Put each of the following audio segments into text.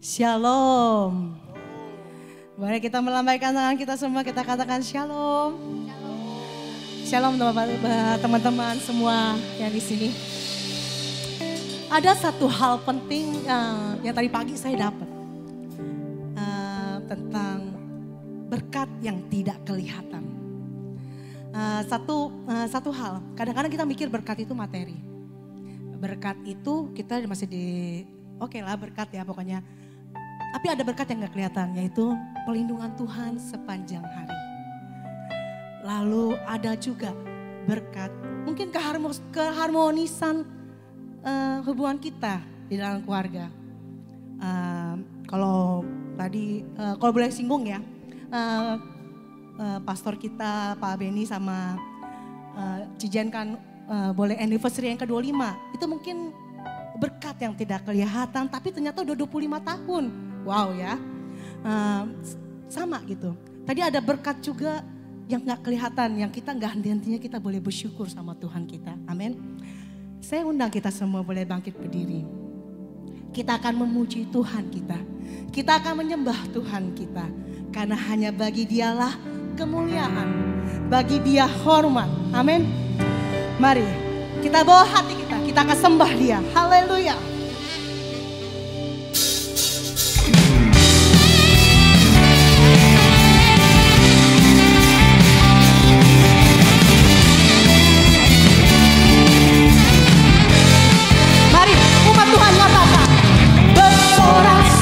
Shalom. Mari kita melambaikan tangan kita semua, kita katakan shalom. Shalom teman-teman semua yang di sini. Ada satu hal penting yang tadi pagi saya dapat tentang berkat yang tidak kelihatan. Satu hal, kadang-kadang kita mikir berkat itu materi. Berkat itu kita masih oke lah berkat ya pokoknya. Tapi ada berkat yang gak kelihatan, yaitu perlindungan Tuhan sepanjang hari. Lalu ada juga berkat, mungkin keharmonisan hubungan kita di dalam keluarga. Kalau tadi, kalau boleh singgung ya, pastor kita Pak Beni sama Cijen kan boleh anniversary yang ke-25. Itu mungkin berkat yang tidak kelihatan, tapi ternyata udah 25 tahun. Wow ya, sama gitu. Tadi ada berkat juga yang gak kelihatan, yang kita gak henti-hentinya kita boleh bersyukur sama Tuhan kita. Amin. Saya undang kita semua boleh bangkit berdiri. Kita akan memuji Tuhan kita. Kita akan menyembah Tuhan kita. Karena hanya bagi Dialah kemuliaan. Bagi Dia hormat. Amin. Mari kita bawa hati kita akan sembah Dia. Haleluya.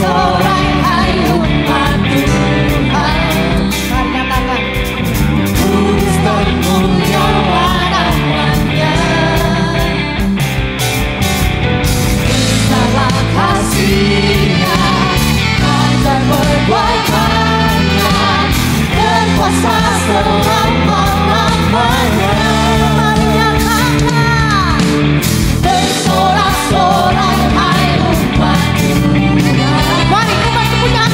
Sorai hai umat Tuhan, mari katakan, kudus dan mulia namanya. Salah kasih-Nya akan berbuat-Nya dan kuasa selama-lamanya. Mari nyatakan, bersorak-sorai hai umat Tuhan,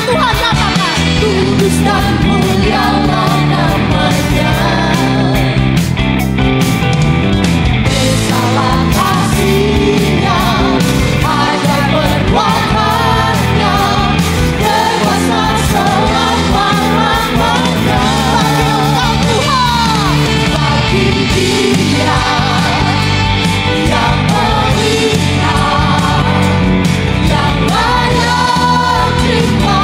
katakan kudus dan mulialah namanya. Besalah kasih-Nya, ajar perbuatan-Nya, berkuasa selama-lamanya. Bagi Engkau Tuhan, bagi Dia yang berikan, yang layak terima.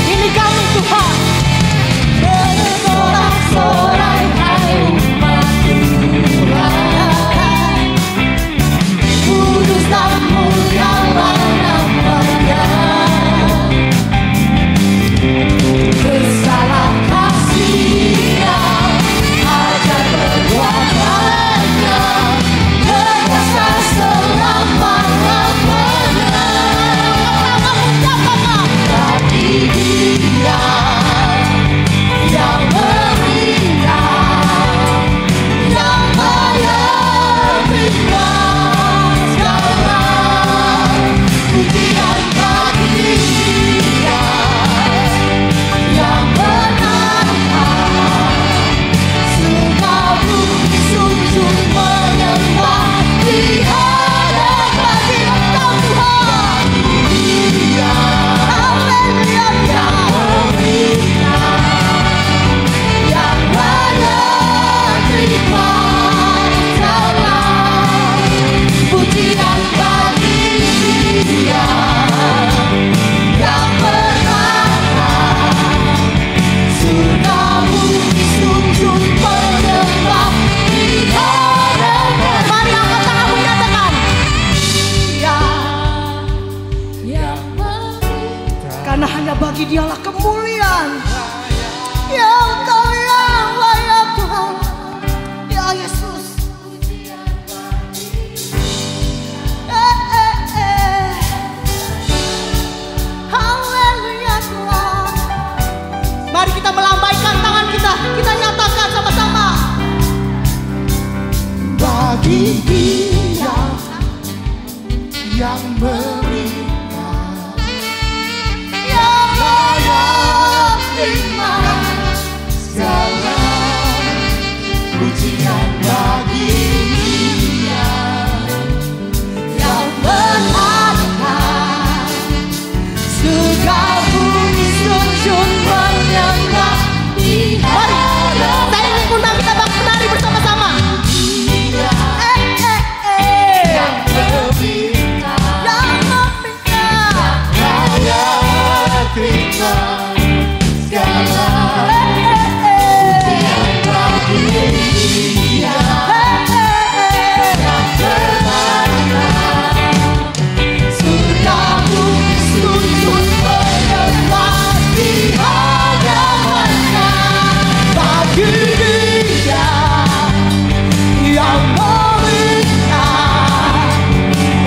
Ini kami Tuhan, bersorak-sorai hai umat Tuhan, kudus dan mulialah namanya. Besalah kasih-Nya, ajar perbuatan-Nya, berkuasa selama-lamanya. Bagi Dia yang berikan, yang layak terima segala pujian. Bagi Dia yang menangkan surga bumi sujud menyembah di hadapan Engkau Tuhan. Dia haleluya yang berikan, yang layak terima segala pujian. Bagi Dia yang menangkan surga bumi sujud menyembah di hadapan. Mari angkat tanganmu nyatakan, yang berikan. Karena hanya bagi Dialah kemuliaan. Ya Engkau yang layak Tuhan, ya Yesus. Haleluya Tuhan. Mari kita melambaikan tangan kita nyatakan sama-sama. surga bumi sujud menyembah di hadapan. Saya ingin undang kita bangkit menari bersama-sama. Yang meminta, Raya terima segala pujian bagi Dia yang berwarna. Surga bumi sujud menyembah di hadapan-Nya. Bagi Dia yang meminta,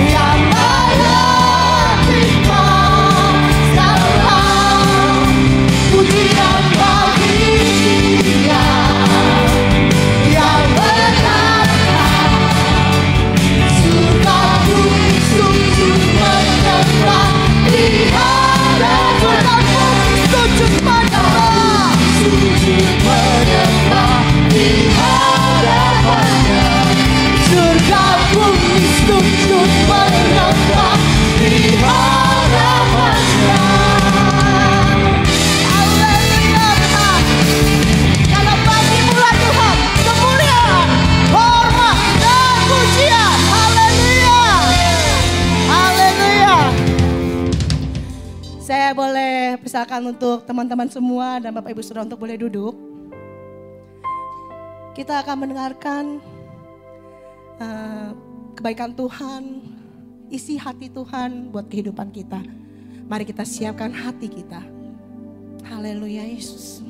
yang layak terima segala pujian bagi Dia yang berkata, surga bumi sujud menyembah di hadapan-Nya. Sujud menyembah, sujud menyembah di hadapan-Nya. Surga bumi sujud menyembah di hadapan-Nya. Haleluya Tuhan. Karena bagi-Mu Tuhan kemuliaan, hormat dan pujian. Haleluya. Haleluya. Saya boleh persilakan untuk teman-teman semua dan Bapak Ibu Saudara untuk boleh duduk. Kita akan mendengarkan kebaikan Tuhan, isi hati Tuhan buat kehidupan kita. Mari kita siapkan hati kita. Haleluya Yesus.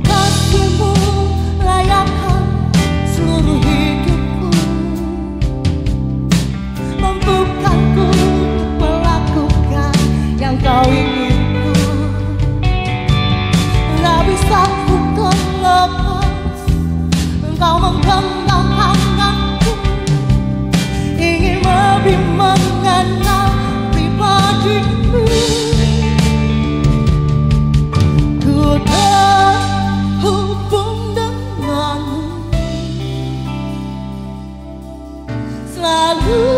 Kasih-Mu layakkan seluruh hidupku, mampukanku melakukan yang Kau inginkan. Tak bisa ku terlepas, Engkau menggenggam tanganku, ingin lebih mengenal pribadi-Mu. Ku terhubung denganmu, selalu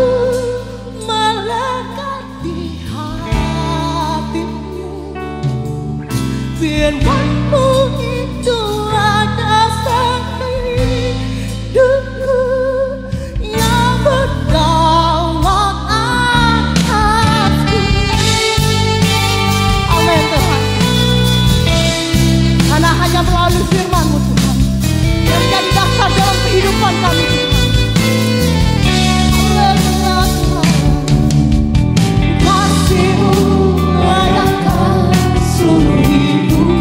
melekat di hatimu. Firman-Mu itulah dasar hidupku yang berdaulat atasku. Amin Tuhan. Karena hanya melalui firman-Mu Tuhan yang menjadi dasar dalam kehidupan kami Tuhan. Haleluya Tuhan. Kasih-Mu layakkan seluruh hidupku,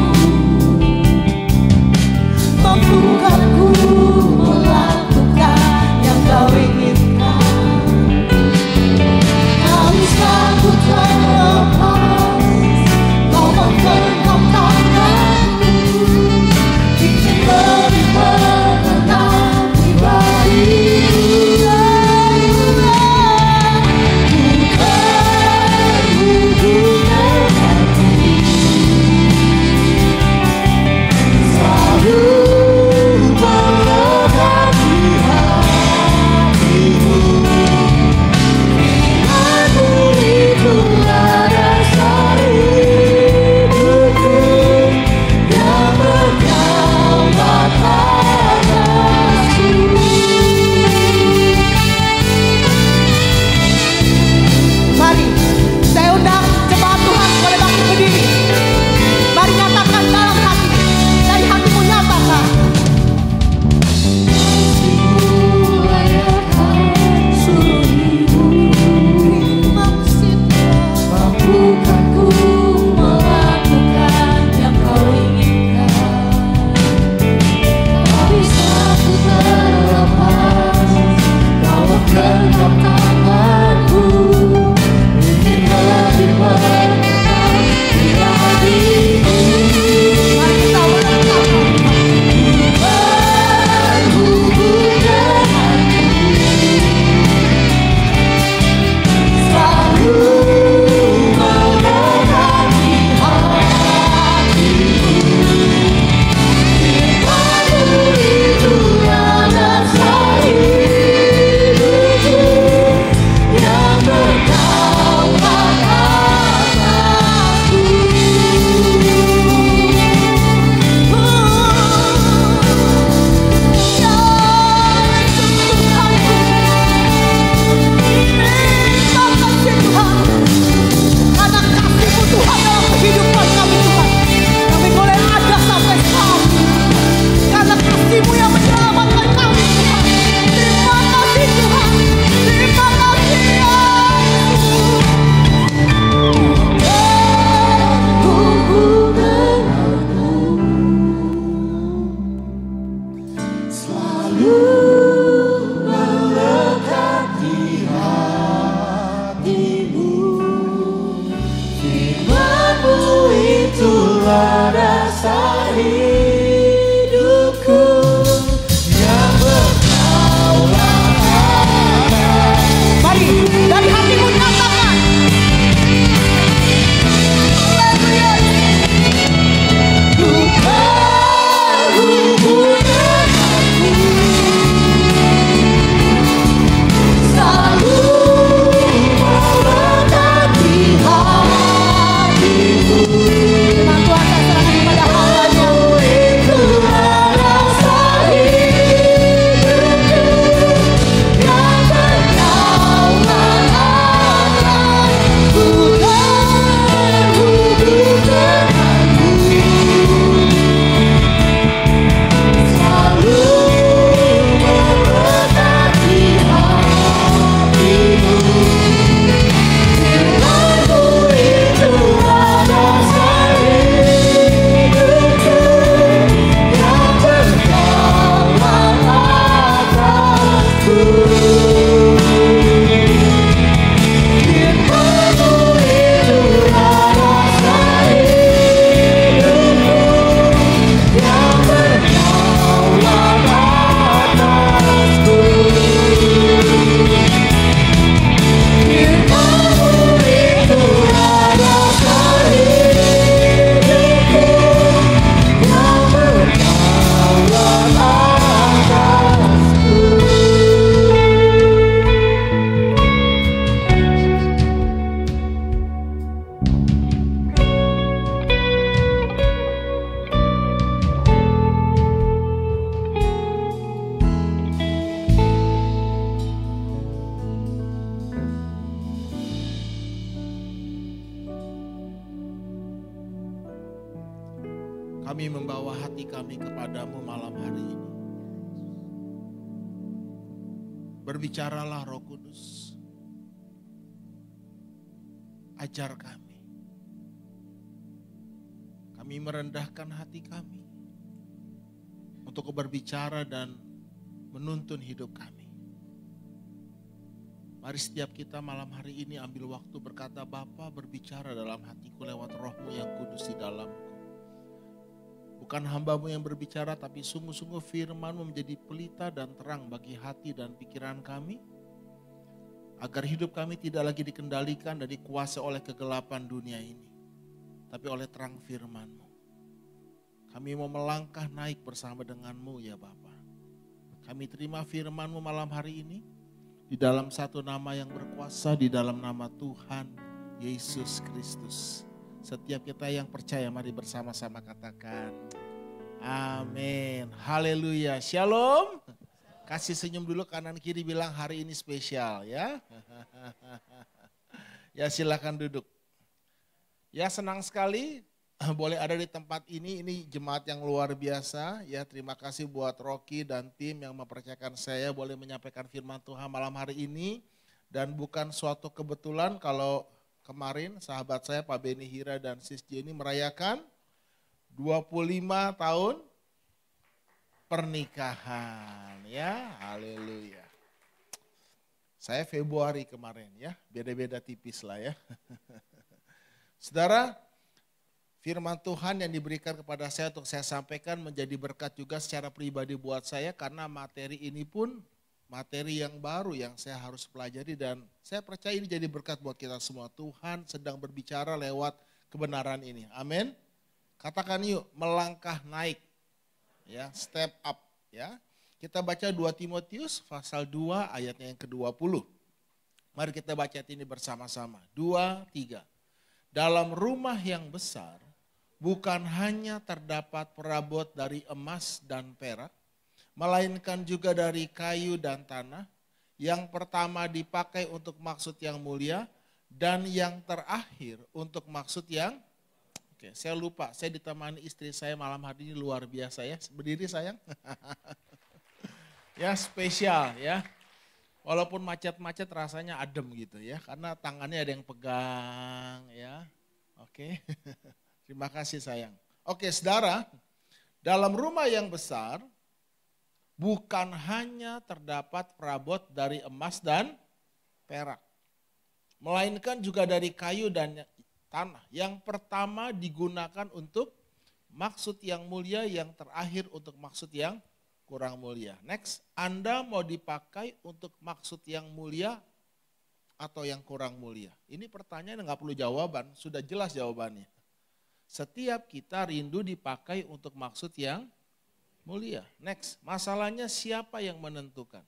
Kami membawa hati kami kepadamu malam hari ini. Berbicaralah Roh Kudus. Ajar kami. Kami merendahkan hati kami untuk berbicara dan menuntun hidup kami. Mari setiap kita malam hari ini ambil waktu berkata, Bapa berbicara dalam hatiku lewat Roh-Mu yang kudus di dalamku. Bukan hamba-Mu yang berbicara, tapi sungguh-sungguh firman-Mu menjadi pelita dan terang bagi hati dan pikiran kami. Agar hidup kami tidak lagi dikendalikan dan dikuasai oleh kegelapan dunia ini. Tapi oleh terang firman-Mu. Kami mau melangkah naik bersama dengan-Mu ya Bapa. Kami terima firman-Mu malam hari ini. Di dalam satu nama yang berkuasa, di dalam nama Tuhan Yesus Kristus. Setiap kita yang percaya, mari bersama-sama katakan amin. Haleluya. Shalom. Kasih senyum dulu kanan kiri, bilang hari ini spesial ya. Ya silakan duduk. Ya senang sekali boleh ada di tempat ini jemaat yang luar biasa. Ya terima kasih buat Rocky dan tim yang mempercayakan saya boleh menyampaikan firman Tuhan malam hari ini. Dan bukan suatu kebetulan kalau kemarin sahabat saya Pak Beni Hira dan Sis Jenny merayakan 25 tahun pernikahan ya, haleluya. Saya Februari kemarin ya, beda-beda tipis lah ya. Saudara, firman Tuhan yang diberikan kepada saya untuk saya sampaikan menjadi berkat juga secara pribadi buat saya karena materi ini pun materi yang baru yang saya harus pelajari dan saya percaya ini jadi berkat buat kita semua. Tuhan sedang berbicara lewat kebenaran ini. Amin. Katakan yuk, melangkah naik. Ya, step up ya. Kita baca 2 Timotius pasal 2 ayatnya yang ke-20. Mari kita baca ini bersama-sama. 2, 3. Dalam rumah yang besar bukan hanya terdapat perabot dari emas dan perak, melainkan juga dari kayu dan tanah, yang pertama dipakai untuk maksud yang mulia, dan yang terakhir untuk maksud yang, oke, saya lupa, saya ditemani istri saya malam hari ini luar biasa ya, berdiri sayang. Ya spesial ya, walaupun macet-macet rasanya adem gitu ya, karena tangannya ada yang pegang ya, oke. Terima kasih sayang. Oke saudara, dalam rumah yang besar, bukan hanya terdapat perabot dari emas dan perak, melainkan juga dari kayu dan tanah. Yang pertama digunakan untuk maksud yang mulia, yang terakhir untuk maksud yang kurang mulia. Next, Anda mau dipakai untuk maksud yang mulia atau yang kurang mulia? Ini pertanyaan yang nggak perlu jawaban, sudah jelas jawabannya. Setiap kita rindu dipakai untuk maksud yang mulia. Next, masalahnya siapa yang menentukan?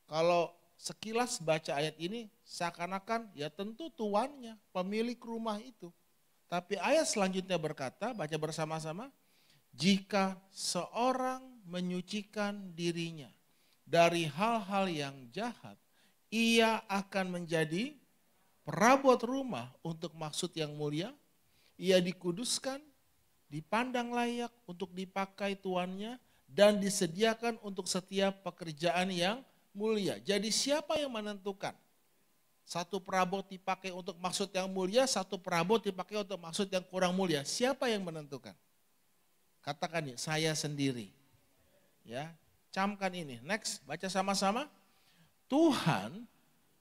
Kalau sekilas baca ayat ini seakan-akan ya tentu tuannya, pemilik rumah itu. Tapi ayat selanjutnya berkata, baca bersama-sama, jika seorang menyucikan dirinya dari hal-hal yang jahat, ia akan menjadi perabot rumah untuk maksud yang mulia, ia dikuduskan, dipandang layak untuk dipakai tuannya dan disediakan untuk setiap pekerjaan yang mulia. Jadi siapa yang menentukan? Satu perabot dipakai untuk maksud yang mulia, satu perabot dipakai untuk maksud yang kurang mulia. Siapa yang menentukan? Katakan nih, saya sendiri. Ya, camkan ini. Next, baca sama-sama. Tuhan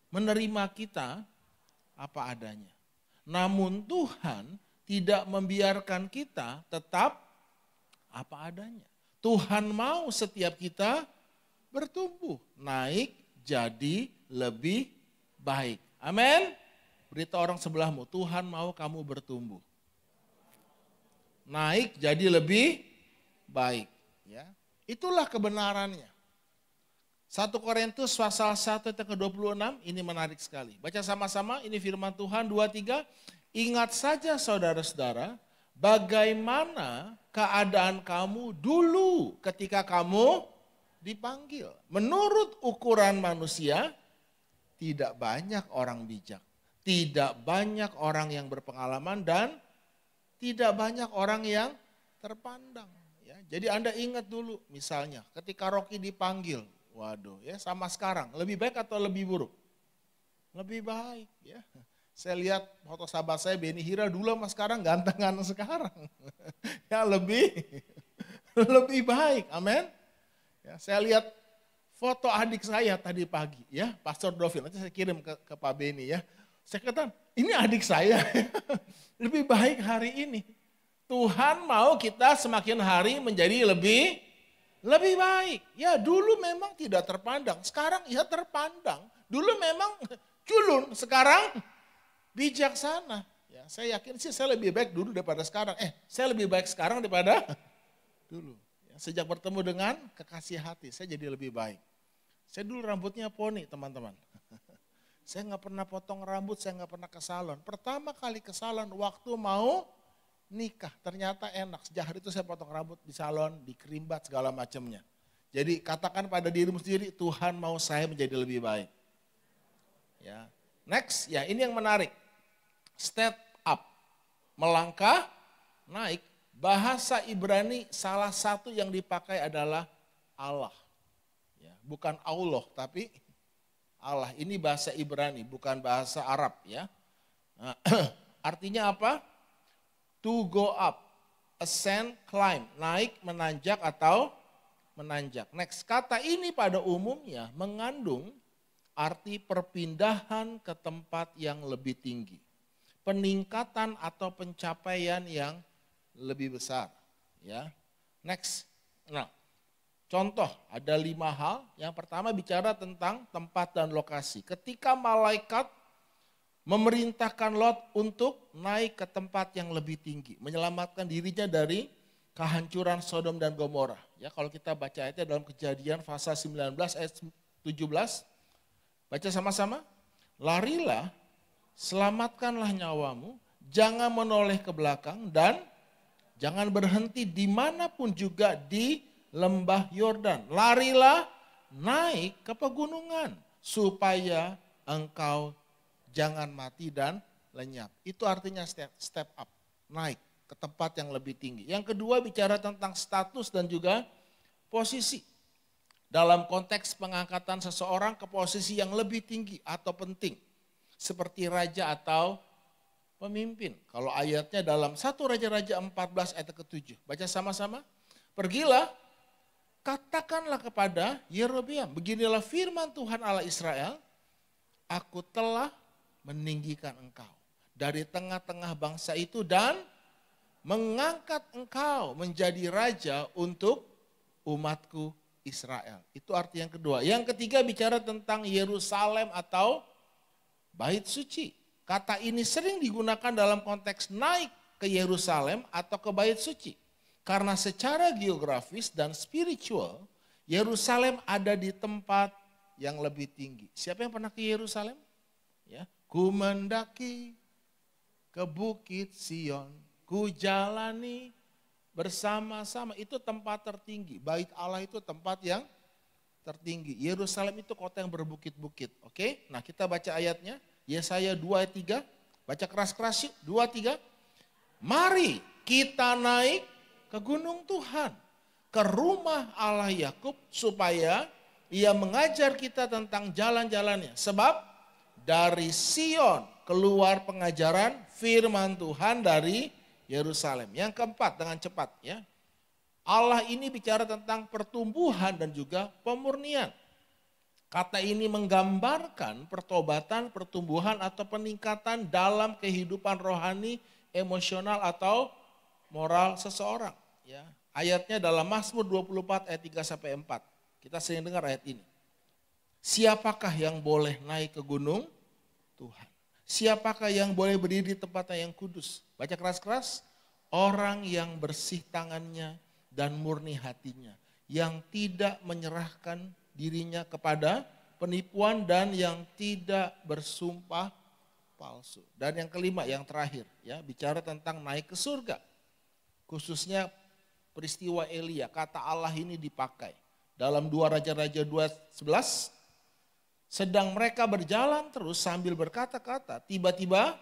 menerima kita apa adanya. Namun Tuhan tidak membiarkan kita tetap apa adanya. Tuhan mau setiap kita bertumbuh, naik jadi lebih baik. Amin. Berita orang sebelahmu, Tuhan mau kamu bertumbuh, naik jadi lebih baik. Ya, itulah kebenarannya. 1 Korintus pasal 1 ayat ke-26, ini menarik sekali. Baca sama-sama, ini firman Tuhan 2-3. Ingat saja saudara-saudara, bagaimana keadaan kamu dulu ketika kamu dipanggil. Menurut ukuran manusia, tidak banyak orang bijak, tidak banyak orang yang berpengalaman dan tidak banyak orang yang terpandang. Ya. Jadi Anda ingat dulu misalnya ketika Rocky dipanggil, waduh ya sama sekarang, lebih baik atau lebih buruk? Lebih baik ya. Saya lihat foto sahabat saya Benny Hira dulu sama sekarang ganteng-ganteng sekarang. Ya lebih baik, amin. Ya, saya lihat foto adik saya tadi pagi ya, Pastor Dovin, nanti saya kirim ke Pak Benny ya. Saya kata, ini adik saya, lebih baik hari ini. Tuhan mau kita semakin hari menjadi lebih baik. Ya dulu memang tidak terpandang, sekarang ya terpandang. Dulu memang culun, sekarang bijaksana. Ya, saya yakin sih saya lebih baik dulu daripada sekarang. Saya lebih baik sekarang daripada dulu. Ya, sejak bertemu dengan kekasih hati, saya jadi lebih baik. Saya dulu rambutnya poni teman-teman. Saya nggak pernah potong rambut, saya nggak pernah ke salon. Pertama kali ke salon waktu mau nikah, ternyata enak. Sejak hari itu saya potong rambut di salon, di kerimbat segala macamnya. Jadi katakan pada dirimu sendiri, Tuhan mau saya menjadi lebih baik. Ya. Next, ya ini yang menarik. Step up, melangkah, naik. Bahasa Ibrani salah satu yang dipakai adalah Allah. Ya, bukan Allah, tapi Allah. Ini bahasa Ibrani, bukan bahasa Arab ya. Nah, artinya apa? To go up, ascend, climb, naik, menanjak atau menanjak. Next, kata ini pada umumnya mengandung arti perpindahan ke tempat yang lebih tinggi. Peningkatan atau pencapaian yang lebih besar. Ya. Next, nah contoh ada 5 hal. Yang pertama bicara tentang tempat dan lokasi. Ketika malaikat memerintahkan Lot untuk naik ke tempat yang lebih tinggi. Menyelamatkan dirinya dari kehancuran Sodom dan Gomora. Ya, kalau kita baca ayatnya dalam Kejadian pasal 19 ayat 17. Baca sama-sama. Larilah, selamatkanlah nyawamu, jangan menoleh ke belakang dan jangan berhenti dimanapun juga di lembah Yordan. Larilah naik ke pegunungan supaya engkau jangan mati dan lenyap. Itu artinya step up, naik ke tempat yang lebih tinggi. Yang kedua bicara tentang status dan juga posisi. Dalam konteks pengangkatan seseorang ke posisi yang lebih tinggi atau penting. Seperti raja atau pemimpin. Kalau ayatnya dalam 1 Raja-Raja 14 ayat ke-7. Baca sama-sama. Pergilah, katakanlah kepada Yerobeam. Beginilah firman Tuhan Allah Israel. Aku telah meninggikan engkau dari tengah-tengah bangsa itu dan mengangkat engkau menjadi raja untuk umatku Israel. Itu arti yang kedua. Yang ketiga bicara tentang Yerusalem atau Bait Suci. Kata ini sering digunakan dalam konteks naik ke Yerusalem atau ke Bait Suci. Karena secara geografis dan spiritual, Yerusalem ada di tempat yang lebih tinggi. Siapa yang pernah ke Yerusalem? Ya, ku mendaki ke Bukit Sion, ku jalani bersama-sama. Itu tempat tertinggi. Bait Allah itu tempat yang tertinggi. Yerusalem itu kota yang berbukit-bukit. Oke, nah kita baca ayatnya. Yesaya 2 ayat 3. Baca keras-keras yuk. 2, 3. Mari kita naik ke gunung Tuhan. Ke rumah Allah Yakub supaya ia mengajar kita tentang jalan-jalannya. Sebab dari Sion keluar pengajaran firman Tuhan dari Yerusalem. Yang keempat dengan cepat ya. Allah ini bicara tentang pertumbuhan dan juga pemurnian. Kata ini menggambarkan pertobatan, pertumbuhan atau peningkatan dalam kehidupan rohani, emosional atau moral seseorang. Ya. Ayatnya dalam Mazmur 24 ayat 3-4. Kita sering dengar ayat ini. Siapakah yang boleh naik ke gunung? Tuhan. Siapakah yang boleh berdiri di tempatnya yang kudus? Baca keras-keras. Orang yang bersih tangannya dan murni hatinya. Yang tidak menyerahkan dirinya kepada penipuan dan yang tidak bersumpah palsu. Dan yang kelima, yang terakhir, ya, bicara tentang naik ke surga. Khususnya peristiwa Elia, kata Allah ini dipakai. Dalam 2 Raja-Raja 2:11, sedang mereka berjalan terus sambil berkata-kata, tiba-tiba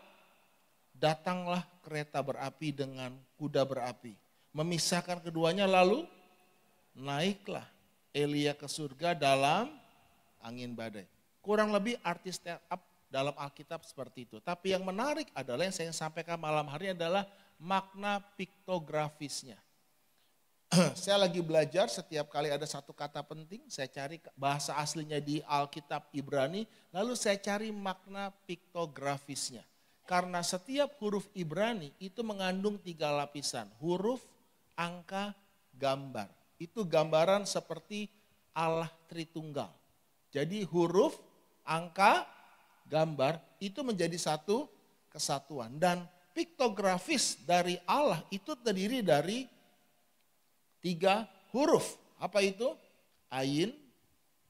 datanglah kereta berapi dengan kuda berapi. Memisahkan keduanya lalu naiklah Elia ke surga dalam angin badai. Kurang lebih arti stand up dalam Alkitab seperti itu. Tapi yang menarik adalah yang saya sampaikan malam hari adalah makna piktografisnya. Saya lagi belajar setiap kali ada satu kata penting, saya cari bahasa aslinya di Alkitab Ibrani, lalu saya cari makna piktografisnya. Karena setiap huruf Ibrani itu mengandung 3 lapisan, huruf, angka, gambar. Itu gambaran seperti Allah Tritunggal. Jadi huruf, angka, gambar itu menjadi satu kesatuan. Dan piktografis dari Allah itu terdiri dari 3 huruf. Apa itu? Ain,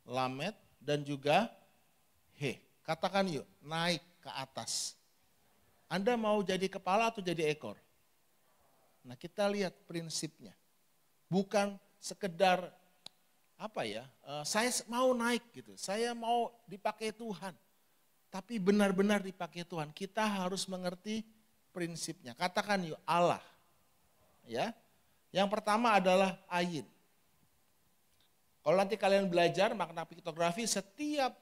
Lamet, dan juga He. Katakan yuk, naik ke atas. Anda mau jadi kepala atau jadi ekor? Nah kita lihat prinsipnya. Bukan sekedar saya mau naik gitu. Saya mau dipakai Tuhan. Tapi benar-benar dipakai Tuhan. Kita harus mengerti prinsipnya. Katakan yuk, Allah. Ya. Yang pertama adalah ain. Kalau nanti kalian belajar makna piktografi, setiap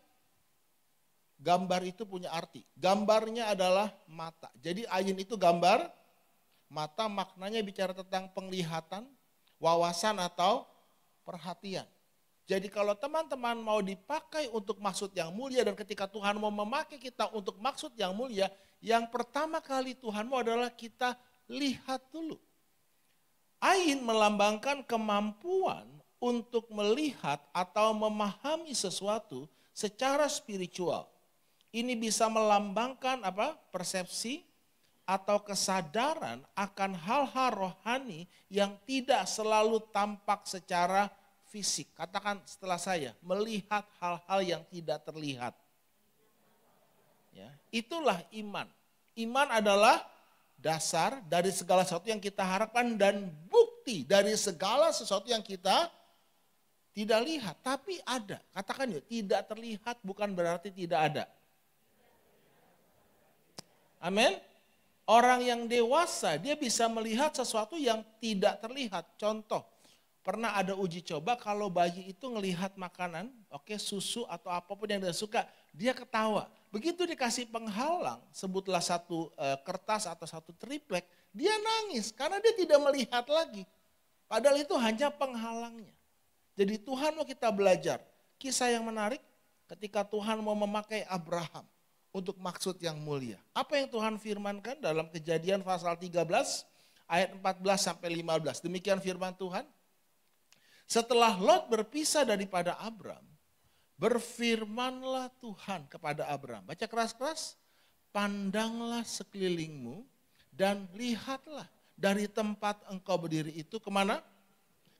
gambar itu punya arti. Gambarnya adalah mata. Jadi ain itu gambar, mata maknanya bicara tentang penglihatan, wawasan atau perhatian. Jadi kalau teman-teman mau dipakai untuk maksud yang mulia dan ketika Tuhan mau memakai kita untuk maksud yang mulia, yang pertama kali Tuhan mau adalah kita lihat dulu. Ain melambangkan kemampuan untuk melihat atau memahami sesuatu secara spiritual. Ini bisa melambangkan persepsi atau kesadaran akan hal-hal rohani yang tidak selalu tampak secara fisik. Katakan setelah saya, melihat hal-hal yang tidak terlihat. Ya, itulah iman. Iman adalah dasar dari segala sesuatu yang kita harapkan dan bukti dari segala sesuatu yang kita tidak lihat. Tapi ada, katakan yuk, tidak terlihat bukan berarti tidak ada. Amin. Orang yang dewasa dia bisa melihat sesuatu yang tidak terlihat. Contoh, pernah ada uji coba kalau bayi itu ngelihat makanan, susu atau apapun yang dia suka, dia ketawa. Begitu dikasih penghalang, sebutlah satu kertas atau satu triplek, dia nangis karena dia tidak melihat lagi. Padahal itu hanya penghalangnya. Jadi Tuhan mau kita belajar. Kisah yang menarik ketika Tuhan mau memakai Abraham untuk maksud yang mulia. Apa yang Tuhan firmankan dalam Kejadian pasal 13 ayat 14 sampai 15. Demikian firman Tuhan. Setelah Lot berpisah daripada Abram, berfirmanlah Tuhan kepada Abram. Baca keras-keras. Pandanglah sekelilingmu dan lihatlah dari tempat engkau berdiri itu kemana?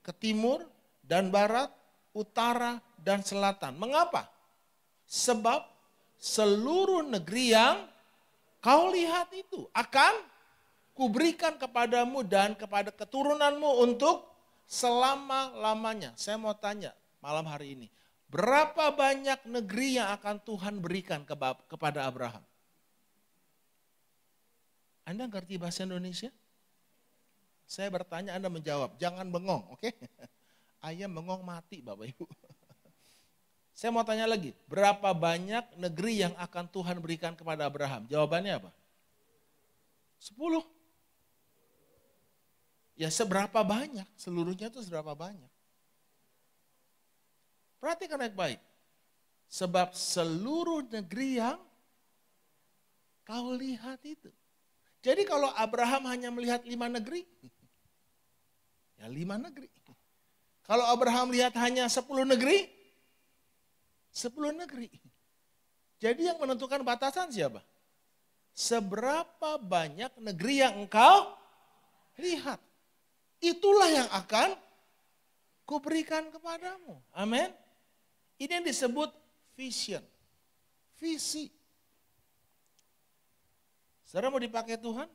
Ke timur dan barat, utara dan selatan. Mengapa? Sebab seluruh negeri yang kau lihat itu akan kuberikan kepadamu dan kepada keturunanmu untuk selama-lamanya. Saya mau tanya malam hari ini. Berapa banyak negeri yang akan Tuhan berikan kepada Abraham? Anda ngerti bahasa Indonesia? Saya bertanya, Anda menjawab. Jangan bengong, oke? Ayam bengong mati, Bapak Ibu. Saya mau tanya lagi. Berapa banyak negeri yang akan Tuhan berikan kepada Abraham? Jawabannya apa? 10. Ya seberapa banyak? Seluruhnya itu seberapa banyak? Perhatikan baik-baik. Sebab seluruh negeri yang kau lihat itu. Jadi kalau Abraham hanya melihat 5 negeri, ya 5 negeri. Kalau Abraham lihat hanya 10 negeri, 10 negeri. Jadi yang menentukan batasan siapa? Seberapa banyak negeri yang engkau lihat. Itulah yang akan kuberikan kepadamu. Amin. Ini yang disebut vision. Visi. Saudara mau dipakai Tuhan?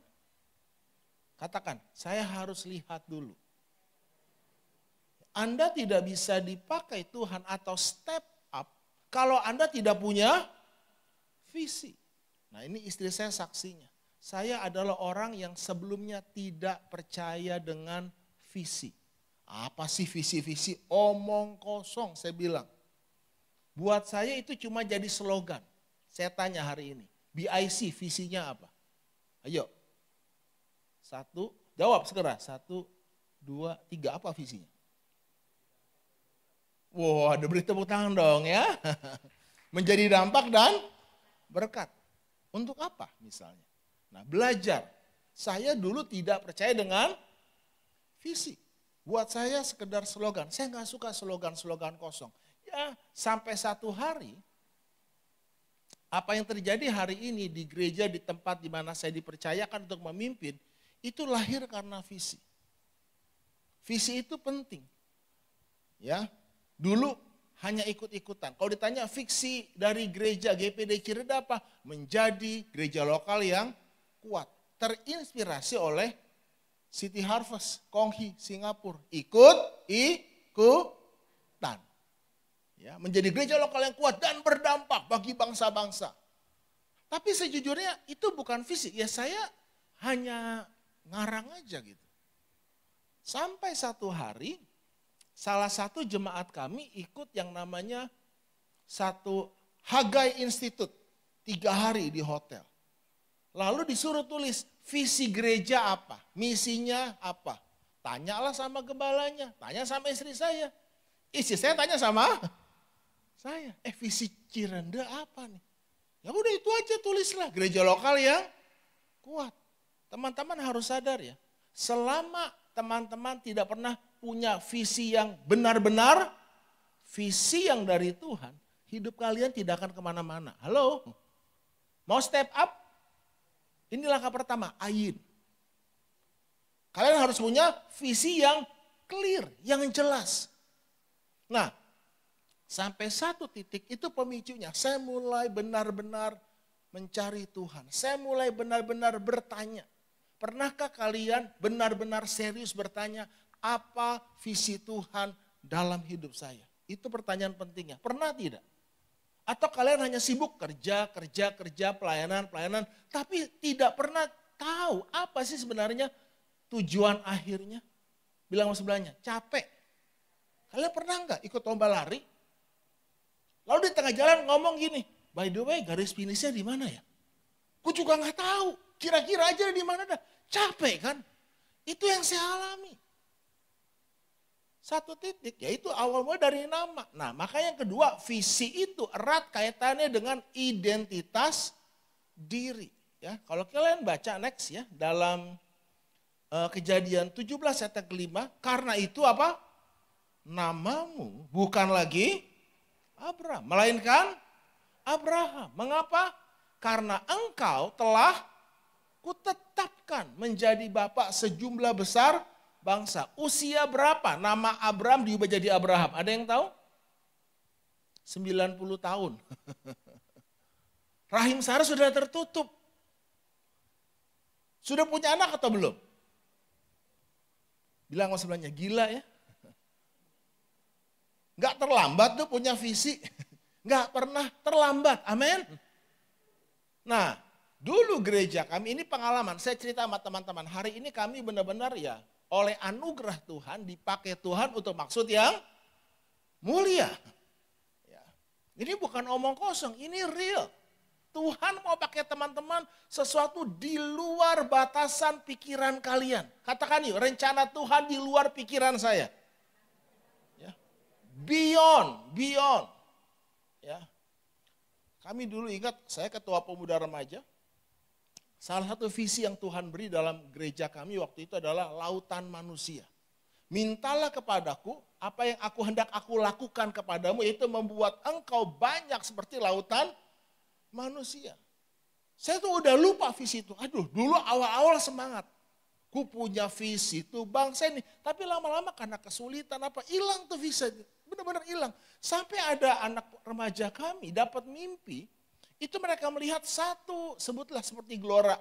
Katakan, saya harus lihat dulu. Anda tidak bisa dipakai Tuhan atau step up kalau Anda tidak punya visi. Nah ini istri saya saksinya. saya adalah orang yang sebelumnya tidak percaya dengan visi. Apa sih visi-visi? Omong kosong saya bilang. Buat saya itu cuma jadi slogan. Saya tanya hari ini, BIC visinya apa? Ayo. Satu, jawab segera. 1, 2, 3, apa visinya? Wow, ada beri tepuk tangan dong ya. Menjadi dampak dan berkat. Untuk apa misalnya? Nah, belajar. Saya dulu tidak percaya dengan visi. Buat saya sekedar slogan. Saya nggak suka slogan-slogan kosong. Ya, sampai satu hari, apa yang terjadi hari ini di gereja, di tempat di mana saya dipercayakan untuk memimpin, itu lahir karena visi. Visi itu penting. Ya, dulu hanya ikut-ikutan. Kalau ditanya visi dari gereja GPD Cirende apa? Menjadi gereja lokal yang kuat. Terinspirasi oleh City Harvest, Konghi, Singapura. Ikutan. Ya, menjadi gereja lokal yang kuat dan berdampak bagi bangsa-bangsa. Tapi sejujurnya itu bukan visi. Ya saya hanya ngarang aja gitu. Sampai satu hari, salah satu jemaat kami ikut yang namanya satu Hagai Institute. 3 hari di hotel. Lalu disuruh tulis visi gereja apa, misinya apa. Tanyalah sama gembalanya, tanya sama istri saya. Istri saya tanya sama saya, visi Cirende apa nih? Ya udah itu aja tulislah, gereja lokal yang kuat. Teman-teman harus sadar ya, selama teman-teman tidak pernah punya visi yang benar-benar, visi yang dari Tuhan, hidup kalian tidak akan kemana-mana. Halo, mau step up? Ini langkah pertama, ayin. Kalian harus punya visi yang clear, yang jelas. Nah, sampai satu titik itu pemicunya. Saya mulai benar-benar mencari Tuhan. Saya mulai benar-benar bertanya. Pernahkah kalian benar-benar serius bertanya, apa visi Tuhan dalam hidup saya? Itu pertanyaan pentingnya. Pernah tidak? Atau kalian hanya sibuk kerja, pelayanan, tapi tidak pernah tahu apa sih sebenarnya tujuan akhirnya. Bilang sama sebelahnya, capek. Kalian pernah enggak ikut lomba lari? Lalu di tengah jalan ngomong gini, by the way garis finishnya di mana ya? Aku juga enggak tahu, kira-kira aja di mana dah. Capek kan? Itu yang saya alami. Satu titik, yaitu awal mulai dari nama. Nah, maka yang kedua, visi itu erat kaitannya dengan identitas diri. Ya, kalau kalian baca next ya, dalam Kejadian 17 ayat ke-5, karena itu apa? Namamu bukan lagi Abram, melainkan Abraham. Mengapa? Karena engkau telah kutetapkan menjadi bapak sejumlah besar bangsa. Usia berapa nama Abram diubah jadi Abraham? Ada yang tahu? 90 tahun. Rahim Sarah sudah tertutup. Sudah punya anak atau belum? Bilang sama sebelahnya, gila ya. Gak terlambat tuh punya visi. Gak pernah terlambat, amin. Nah, dulu gereja kami ini pengalaman. Saya cerita sama teman-teman, hari ini kami benar-benar ya oleh anugerah Tuhan, dipakai Tuhan untuk maksud yang mulia. Ya. Ini bukan omong kosong, ini real. Tuhan mau pakai teman-teman sesuatu di luar batasan pikiran kalian. Katakan yuk, rencana Tuhan di luar pikiran saya. Ya. Beyond. Ya. Kami dulu ingat, saya ketua pemuda remaja. Salah satu visi yang Tuhan beri dalam gereja kami waktu itu adalah lautan manusia. Mintalah kepadaku apa yang hendak aku lakukan kepadamu, yaitu membuat engkau banyak seperti lautan manusia. Saya tuh udah lupa visi itu. Aduh, dulu awal-awal semangat. Ku punya visi tuh bangsa ini. Tapi lama-lama karena kesulitan hilang tuh visi. Benar-benar hilang. Sampai ada anak remaja kami dapat mimpi. Itu mereka melihat satu, sebutlah seperti Gelora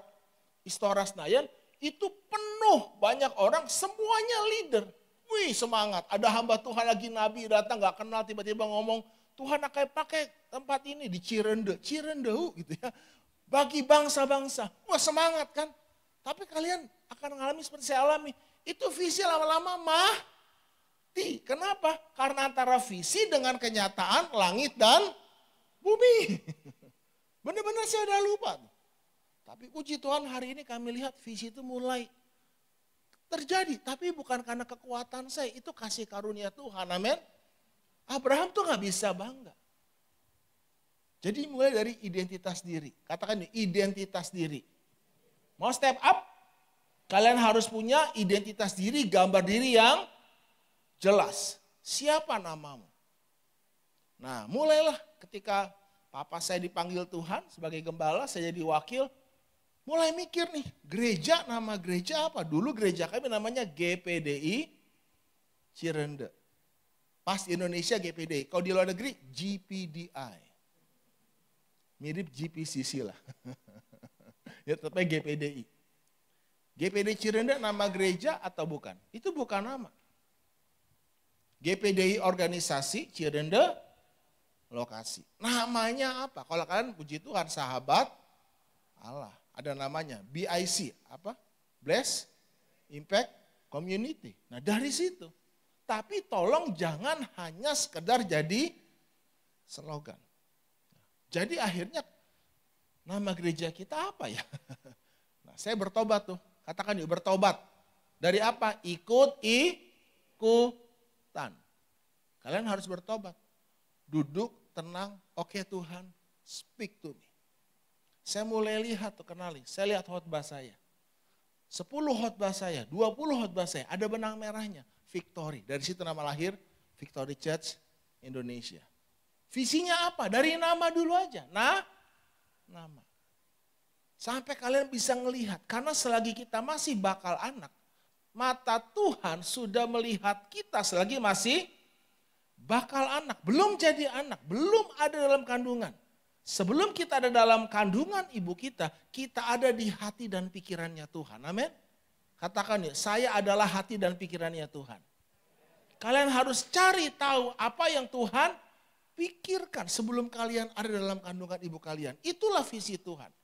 Istora Senayan, itu penuh banyak orang, semuanya leader. Wih semangat, ada hamba Tuhan lagi nabi datang gak kenal tiba-tiba ngomong, Tuhan akan pakai tempat ini di Cirende gitu ya. bagi bangsa-bangsa. Wah semangat kan? Tapi kalian akan mengalami seperti saya alami. Itu visi lama-lama mati. Kenapa? Karena antara visi dengan kenyataan langit dan bumi. Benar-benar saya udah lupa. Tapi puji Tuhan hari ini kami lihat visi itu mulai terjadi. Tapi bukan karena kekuatan saya, itu kasih karunia Tuhan. Amin. Abraham tuh gak bisa bangga. Jadi mulai dari identitas diri. Katakan identitas diri. Mau step up? Kalian harus punya identitas diri, gambar diri yang jelas. Siapa namamu? Nah mulailah ketika papa saya dipanggil Tuhan sebagai gembala, saya jadi wakil. Mulai mikir nih, gereja, nama gereja apa? Dulu gereja kami namanya GPDI Cirende. Pas di Indonesia GPDI, kalau di luar negeri GPDI. Mirip GPCC lah. Ya tetapnya GPDI. GPDI Cirende nama gereja atau bukan? Itu bukan nama. GPDI organisasi, Cirende lokasi. Namanya apa? Kalau kalian puji Tuhan sahabat Allah. Ada namanya BIC, apa? Bless, Impact, Community. Nah dari situ. Tapi tolong jangan hanya sekedar jadi slogan. Jadi akhirnya nama gereja kita apa ya? Nah saya bertobat tuh. Katakan yuk bertobat. Dari apa? Ikutan. Kalian harus bertobat. Duduk, tenang, oke Tuhan, speak to me. Saya mulai lihat tuh kenali, saya lihat khotbah saya. 10 khotbah saya, 20 khotbah saya, ada benang merahnya, Victory. Dari situ nama lahir, Victory Church Indonesia. Visinya apa? Dari nama dulu aja, nama. Sampai kalian bisa ngelihat, karena selagi kita masih bakal anak, mata Tuhan sudah melihat kita selagi masih bakal anak. Belum jadi anak, belum ada dalam kandungan. Sebelum kita ada dalam kandungan ibu kita ada di hati dan pikirannya Tuhan. Amin. Katakan ya, saya adalah hati dan pikirannya Tuhan. Kalian harus cari tahu apa yang Tuhan pikirkan sebelum kalian ada dalam kandungan ibu kalian. Itulah visi Tuhan.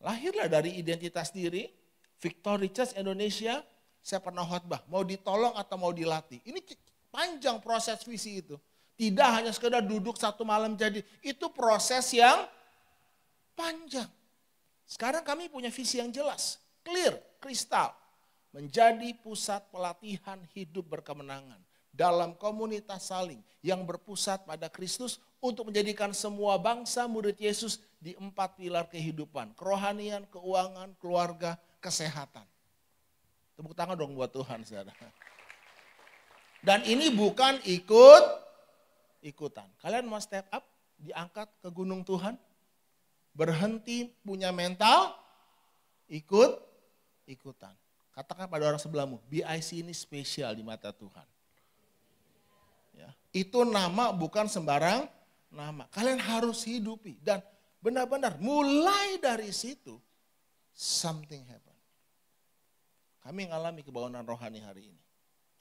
Lahirlah dari identitas diri, Victory Church Indonesia, saya pernah khotbah, mau ditolong atau mau dilatih. Ini panjang proses visi itu. Tidak hanya sekedar duduk satu malam jadi, itu proses yang panjang. Sekarang kami punya visi yang jelas, clear, kristal. Menjadi pusat pelatihan hidup berkemenangan dalam komunitas saling yang berpusat pada Kristus untuk menjadikan semua bangsa murid Yesus di 4 pilar kehidupan. Kerohanian, keuangan, keluarga, kesehatan. Tepuk tangan dong buat Tuhan, saudara. Dan ini bukan ikutan. Kalian mau step up, diangkat ke gunung Tuhan, berhenti punya mental, ikutan. Katakan pada orang sebelahmu, BIC ini spesial di mata Tuhan. Ya, itu nama bukan sembarang nama. Kalian harus hidupi dan benar-benar mulai dari situ something happen. Kami mengalami kebangunan rohani hari ini.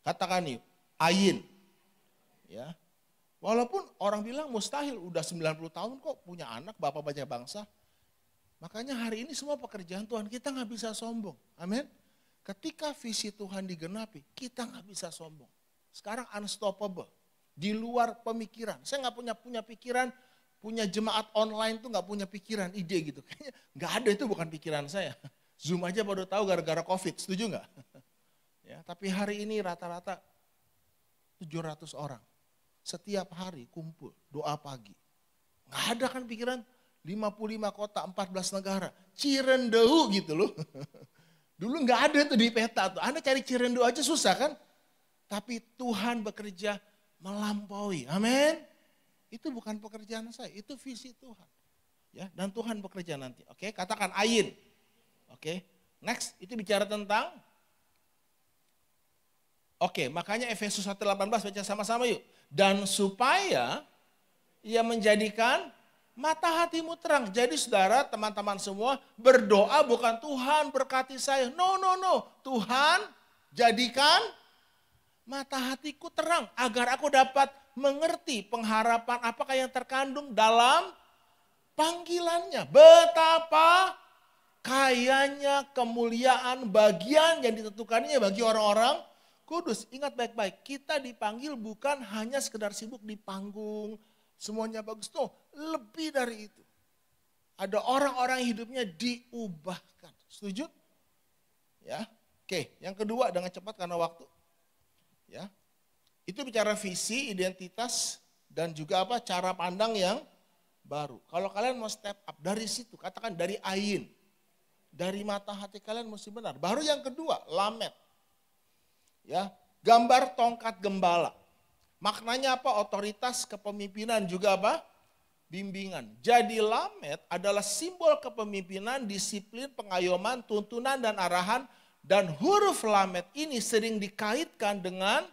Katakan yuk, Ayin. Ya. Walaupun orang bilang mustahil, udah 90 tahun kok punya anak, bapak banyak bangsa. Makanya hari ini semua pekerjaan Tuhan, kita gak bisa sombong. Amin. Ketika visi Tuhan digenapi, kita gak bisa sombong. Sekarang unstoppable, di luar pemikiran. Saya gak punya pikiran, punya jemaat online tuh gak punya pikiran, ide gitu. Kayaknya gak ada, itu bukan pikiran saya. Zoom aja baru tahu gara-gara COVID, setuju gak? Ya, tapi hari ini rata-rata 700 orang. Setiap hari kumpul, doa pagi. Nggak ada kan pikiran 55 kota, 14 negara. Cirendeu gitu loh. Dulu nggak ada tuh di peta tuh. Anda cari Cirendeu aja susah kan. Tapi Tuhan bekerja melampaui. Amin. Itu bukan pekerjaan saya, itu visi Tuhan. Ya, dan Tuhan bekerja nanti. Oke, katakan Ayin. Oke, next itu bicara tentang. Oke, makanya Efesus 1:18 baca sama-sama yuk. Dan supaya ia menjadikan mata hatimu terang. Jadi saudara, teman-teman semua berdoa bukan Tuhan berkati saya. No. Tuhan jadikan mata hatiku terang agar aku dapat mengerti pengharapan apakah yang terkandung dalam panggilannya. Betapa kayanya kemuliaan bagian yang ditentukannya bagi orang-orang kudus. Ingat baik-baik, kita dipanggil bukan hanya sekedar sibuk di panggung, semuanya bagus. No, lebih dari itu. Ada orang-orang hidupnya diubahkan. Setuju? Ya. Oke, yang kedua dengan cepat karena waktu. Ya. Itu bicara visi, identitas, dan juga apa? Cara pandang yang baru. Kalau kalian mau step up dari situ, katakan dari ain. Dari mata hati kalian mesti benar. Baru yang kedua, lamet. Ya, gambar tongkat gembala. Maknanya apa? Otoritas, kepemimpinan, juga apa? Bimbingan. Jadi lamet adalah simbol kepemimpinan, disiplin, pengayoman, tuntunan, dan arahan. Dan huruf lamet ini sering dikaitkan dengan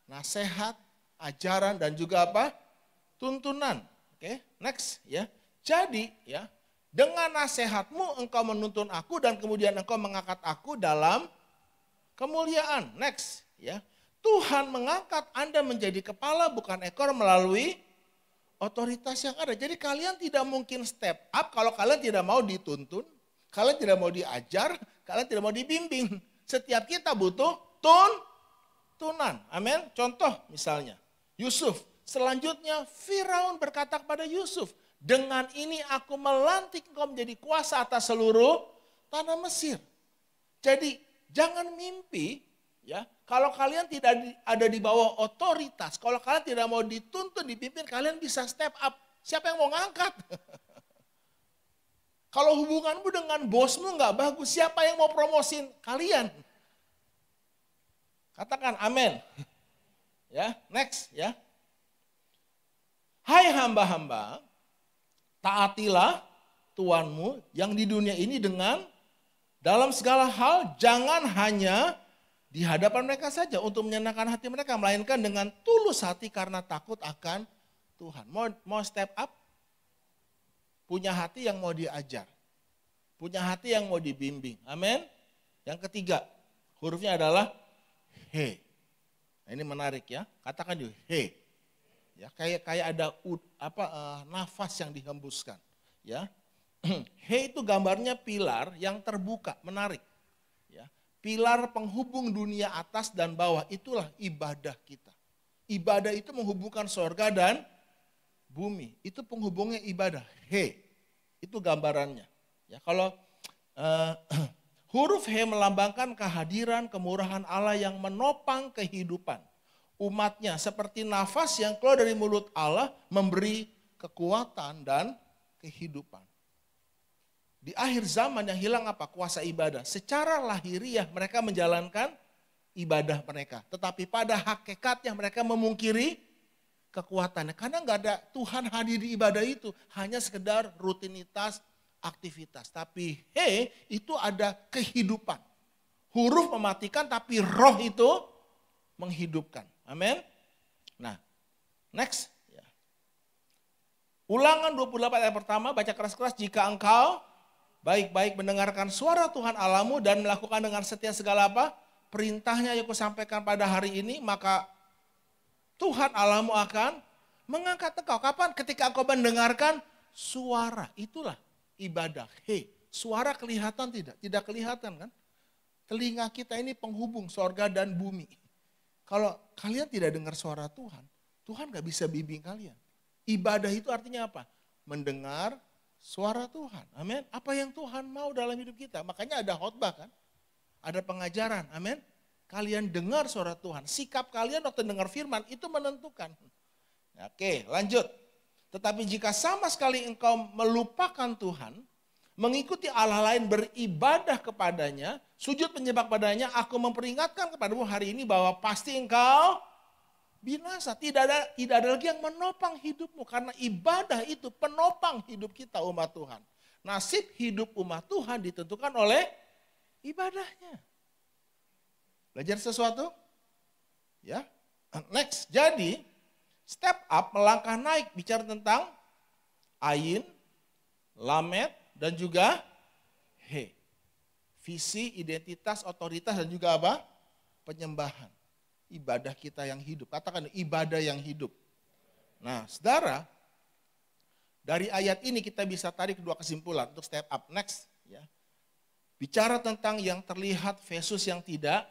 nasihat, ajaran, dan juga apa? Tuntunan. Oke, next ya. Jadi ya, dengan nasihatmu engkau menuntun aku dan kemudian engkau mengangkat aku dalam kemuliaan. Next ya. Tuhan mengangkat Anda menjadi kepala bukan ekor melalui otoritas yang ada. Jadi kalian tidak mungkin step up kalau kalian tidak mau dituntun, kalian tidak mau diajar, kalian tidak mau dibimbing. Setiap kita butuh tuntunan. Amin. Contoh misalnya Yusuf. Selanjutnya Firaun berkata kepada Yusuf, dengan ini aku melantik engkau menjadi kuasa atas seluruh tanah Mesir. Jadi jangan mimpi ya, kalau kalian tidak ada di bawah otoritas, kalau kalian tidak mau dituntun, dipimpin, kalian bisa step up. Siapa yang mau ngangkat? Kalau hubunganmu dengan bosmu nggak bagus, siapa yang mau promosin kalian? Katakan amin. Ya, next ya. Hai hamba-hamba, taatilah Tuanmu yang di dunia ini dengan dalam segala hal, jangan hanya di hadapan mereka saja untuk menyenangkan hati mereka, melainkan dengan tulus hati karena takut akan Tuhan. Mau step up? Punya hati yang mau diajar. Punya hati yang mau dibimbing. Amin. Yang ketiga, hurufnya adalah he. Nah, ini menarik ya. Katakan juga he. Ya, kayak ada nafas yang dihembuskan. Ya. He itu gambarnya pilar yang terbuka, menarik. Ya. Pilar penghubung dunia atas dan bawah, itulah ibadah kita. Ibadah itu menghubungkan sorga dan bumi, itu penghubungnya ibadah. He, itu gambarannya. Ya, kalau huruf he melambangkan kehadiran, kemurahan Allah yang menopang kehidupan umatnya. Seperti nafas yang keluar dari mulut Allah memberi kekuatan dan kehidupan. Di akhir zaman yang hilang apa? Kuasa ibadah. Secara lahiriah mereka menjalankan ibadah mereka. Tetapi pada hakikatnya mereka memungkiri kekuatannya. Karena nggak ada Tuhan hadir di ibadah itu. Hanya sekedar rutinitas, aktivitas. Tapi itu ada kehidupan. Huruf mematikan tapi roh itu menghidupkan. Amin. Nah, next. Ya. Ulangan 28 ayat pertama, baca keras-keras. Jika engkau baik-baik mendengarkan suara Tuhan Allahmu dan melakukan dengan setia segala apa? Perintahnya yang kusampaikan pada hari ini, maka Tuhan Allahmu akan mengangkat engkau. Kapan? Ketika engkau mendengarkan suara. Itulah ibadah. Suara kelihatan tidak? Tidak kelihatan kan? Telinga kita ini penghubung sorga dan bumi. Kalau kalian tidak dengar suara Tuhan, Tuhan gak bisa bimbing kalian. Ibadah itu artinya apa? Mendengar suara Tuhan. Amin. Apa yang Tuhan mau dalam hidup kita. Makanya ada khotbah kan. Ada pengajaran. Amin. Kalian dengar suara Tuhan. Sikap kalian waktu dengar firman itu menentukan. Oke, lanjut. Tetapi jika sama sekali engkau melupakan Tuhan, mengikuti Allah lain, beribadah kepadanya, sujud menyembah padanya, aku memperingatkan kepadamu hari ini bahwa pasti engkau binasa. Tidak ada lagi yang menopang hidupmu. Karena ibadah itu penopang hidup kita umat Tuhan. Nasib hidup umat Tuhan ditentukan oleh ibadahnya. Belajar sesuatu? Ya. Next. Jadi step up, melangkah naik, bicara tentang ain, lamet, dan juga he. Visi, identitas, otoritas, dan juga apa? Penyembahan. Ibadah kita yang hidup. Katakan ibadah yang hidup. Nah, saudara, Dari ayat ini kita bisa tarik dua kesimpulan untuk step up. Next. Ya. Bicara tentang yang terlihat versus yang tidak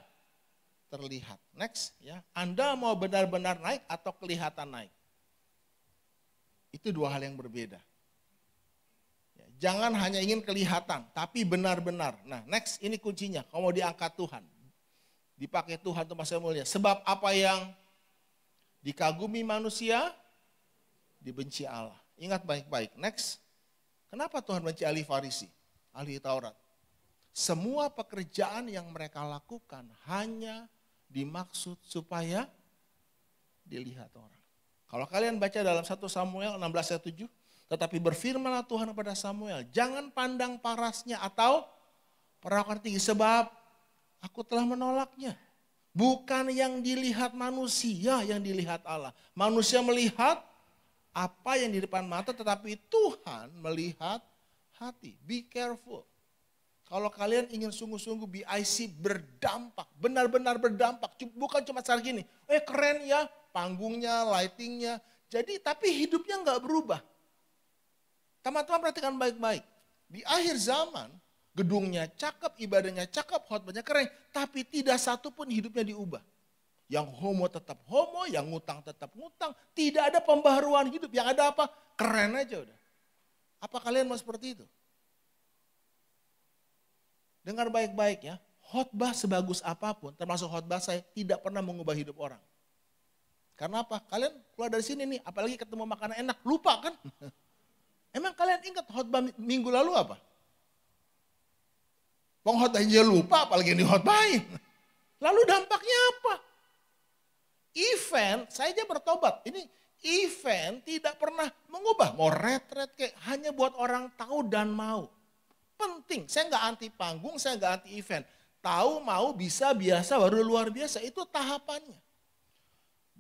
terlihat. Next. Ya. Anda mau benar-benar naik atau kelihatan naik? Itu dua hal yang berbeda. Ya. Jangan hanya ingin kelihatan, tapi benar-benar. Nah next, ini kuncinya. Kalau mau diangkat Tuhan. Dipakai Tuhan untuk masa mulia. Sebab apa yang dikagumi manusia, dibenci Allah. Ingat baik-baik. Next. Kenapa Tuhan benci ahli Farisi, ahli Taurat? Semua pekerjaan yang mereka lakukan hanya dimaksud supaya dilihat orang. Kalau kalian baca dalam 1 Samuel 16 ayat 7, tetapi berfirmanlah Tuhan kepada Samuel, jangan pandang parasnya atau perawakan tinggi, sebab aku telah menolaknya. Bukan yang dilihat manusia, yang dilihat Allah. Manusia melihat apa yang di depan mata, tetapi Tuhan melihat hati. Be careful. Kalau kalian ingin sungguh-sungguh BIC berdampak, benar-benar berdampak. Bukan cuma cara gini, keren ya panggungnya, lightingnya. Jadi tapi hidupnya nggak berubah. Teman-teman perhatikan baik-baik. Di akhir zaman, gedungnya cakep, ibadahnya cakep, khotbahnya keren. Tapi tidak satu pun hidupnya diubah. Yang homo tetap homo, yang ngutang tetap ngutang. Tidak ada pembaharuan hidup. Yang ada apa? Keren aja udah. Apa kalian mau seperti itu? Dengar baik-baik ya. Khotbah sebagus apapun, termasuk khotbah saya, tidak pernah mengubah hidup orang. Karena apa? Kalian keluar dari sini nih, apalagi ketemu makanan enak, lupa kan? Emang kalian ingat khotbah minggu lalu apa? Pengkhotbah aja lupa, apalagi yang dikhotbahin. Lalu dampaknya apa? Event, saya aja bertobat. Ini event tidak pernah mengubah. Mau retret kayak hanya buat orang tahu dan mau. Penting, saya nggak anti panggung, saya nggak anti event. Tahu, mau, bisa, biasa, baru luar biasa. Itu tahapannya.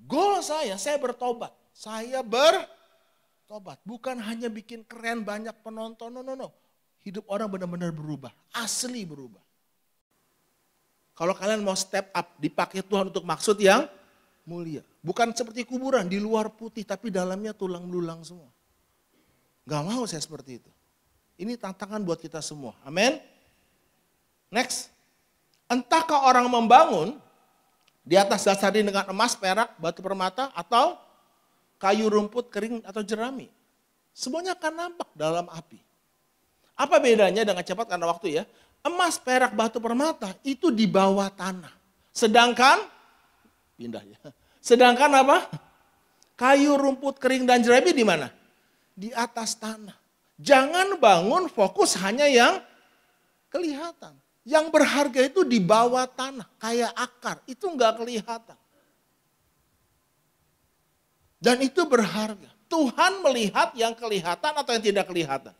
Goal saya bertobat. Saya bertobat. Bukan hanya bikin keren banyak penonton, no. Hidup orang benar-benar berubah, asli berubah. Kalau kalian mau step up, dipakai Tuhan untuk maksud yang mulia. Bukan seperti kuburan, di luar putih tapi dalamnya tulang belulang semua. Gak mau saya seperti itu. Ini tantangan buat kita semua. Amin. Next. Entahkah orang membangun di atas dasar ini dengan emas, perak, batu permata, atau kayu rumput kering atau jerami. Semuanya akan nampak dalam api. Apa bedanya dengan cepat karena waktu ya? Emas, perak, batu permata itu di bawah tanah. Sedangkan, pindah ya. Sedangkan apa? Kayu, rumput, kering, dan jerami di mana? Di atas tanah. Jangan bangun fokus hanya yang kelihatan. Yang berharga itu di bawah tanah, kayak akar. Itu enggak kelihatan. Dan itu berharga. Tuhan melihat yang kelihatan atau yang tidak kelihatan?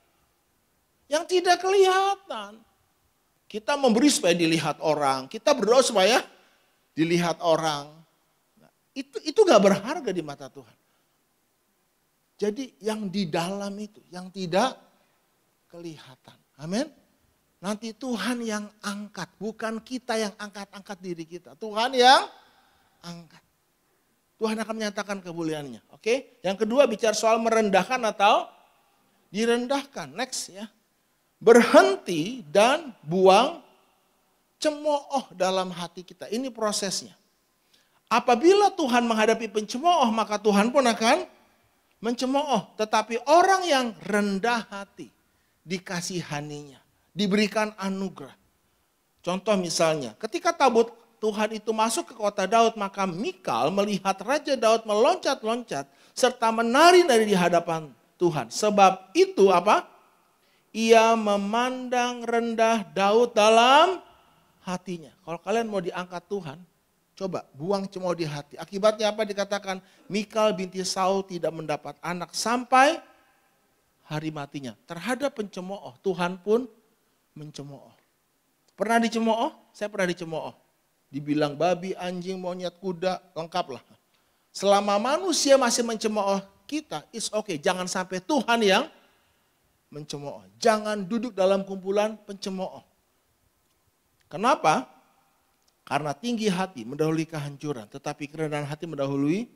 Yang tidak kelihatan. Kita memberi supaya dilihat orang. Kita berdoa supaya dilihat orang. Nah, itu gak berharga di mata Tuhan. Jadi yang di dalam itu, yang tidak kelihatan. Amin. Nanti Tuhan yang angkat, bukan kita yang angkat-angkat diri kita. Tuhan yang angkat. Tuhan akan menyatakan kemuliaannya. Oke? Yang kedua bicara soal merendahkan atau direndahkan. Next ya. Berhenti dan buang cemooh dalam hati kita. Ini prosesnya. Apabila Tuhan menghadapi pencemooh, maka Tuhan pun akan mencemooh. Tetapi orang yang rendah hati dikasihaninya, diberikan anugerah. Contoh misalnya, ketika tabut Tuhan itu masuk ke kota Daud, maka Mikal melihat Raja Daud meloncat-loncat serta menari-nari di hadapan Tuhan. Sebab itu apa? Ia memandang rendah Daud dalam hatinya. Kalau kalian mau diangkat Tuhan, coba buang cemooh di hati. Akibatnya apa dikatakan? Mikal binti Saul tidak mendapat anak sampai hari matinya. Terhadap pencemooh, Tuhan pun mencemooh. Pernah dicemooh? Saya pernah dicemooh. Dibilang babi, anjing, monyet, kuda, lengkaplah. Selama manusia masih mencemooh kita, it's okay. Jangan sampai Tuhan yang mencemooh. Jangan duduk dalam kumpulan pencemooh. Kenapa? Karena tinggi hati mendahului kehancuran, tetapi kerendahan hati mendahului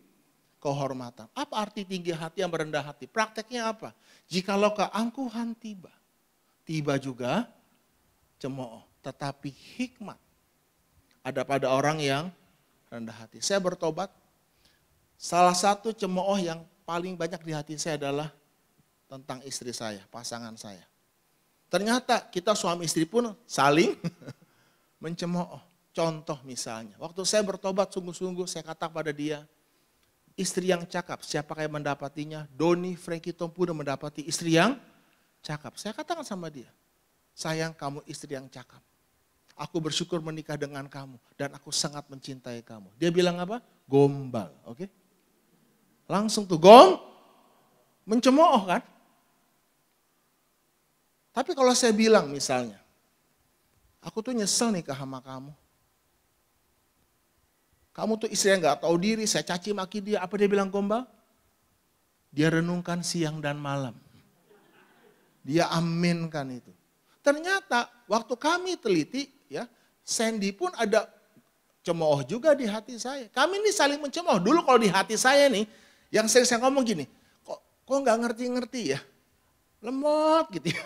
kehormatan. Apa arti tinggi hati yang merendah hati? Prakteknya apa? Jikalau keangkuhan tiba, tiba juga cemooh. Tetapi hikmat ada pada orang yang rendah hati. Saya bertobat, salah satu cemooh yang paling banyak di hati saya adalah tentang istri saya, pasangan saya. Ternyata kita suami istri pun saling mencemooh. Contoh misalnya, waktu saya bertobat sungguh-sungguh saya kata pada dia, istri yang cakap, siapa yang mendapatinya? Doni Frankie Tompudo mendapati istri yang cakap. Saya katakan sama dia, sayang kamu istri yang cakap. Aku bersyukur menikah dengan kamu dan aku sangat mencintai kamu. Dia bilang apa? Gombal, oke? Langsung tuh mencemooh kan? Tapi kalau saya bilang misalnya, aku tuh nyesel nikah sama kamu. Kamu tuh istri yang gak tahu diri, saya caci maki dia. Apa dia bilang gombal? Dia renungkan siang dan malam. Dia aminkan itu. Ternyata waktu kami teliti, ya, Sandy pun ada cemooh juga di hati saya. Kami ini saling mencemooh. Dulu kalau di hati saya nih, yang sering saya ngomong gini, kok gak ngerti-ngerti ya? Lemot gitu ya.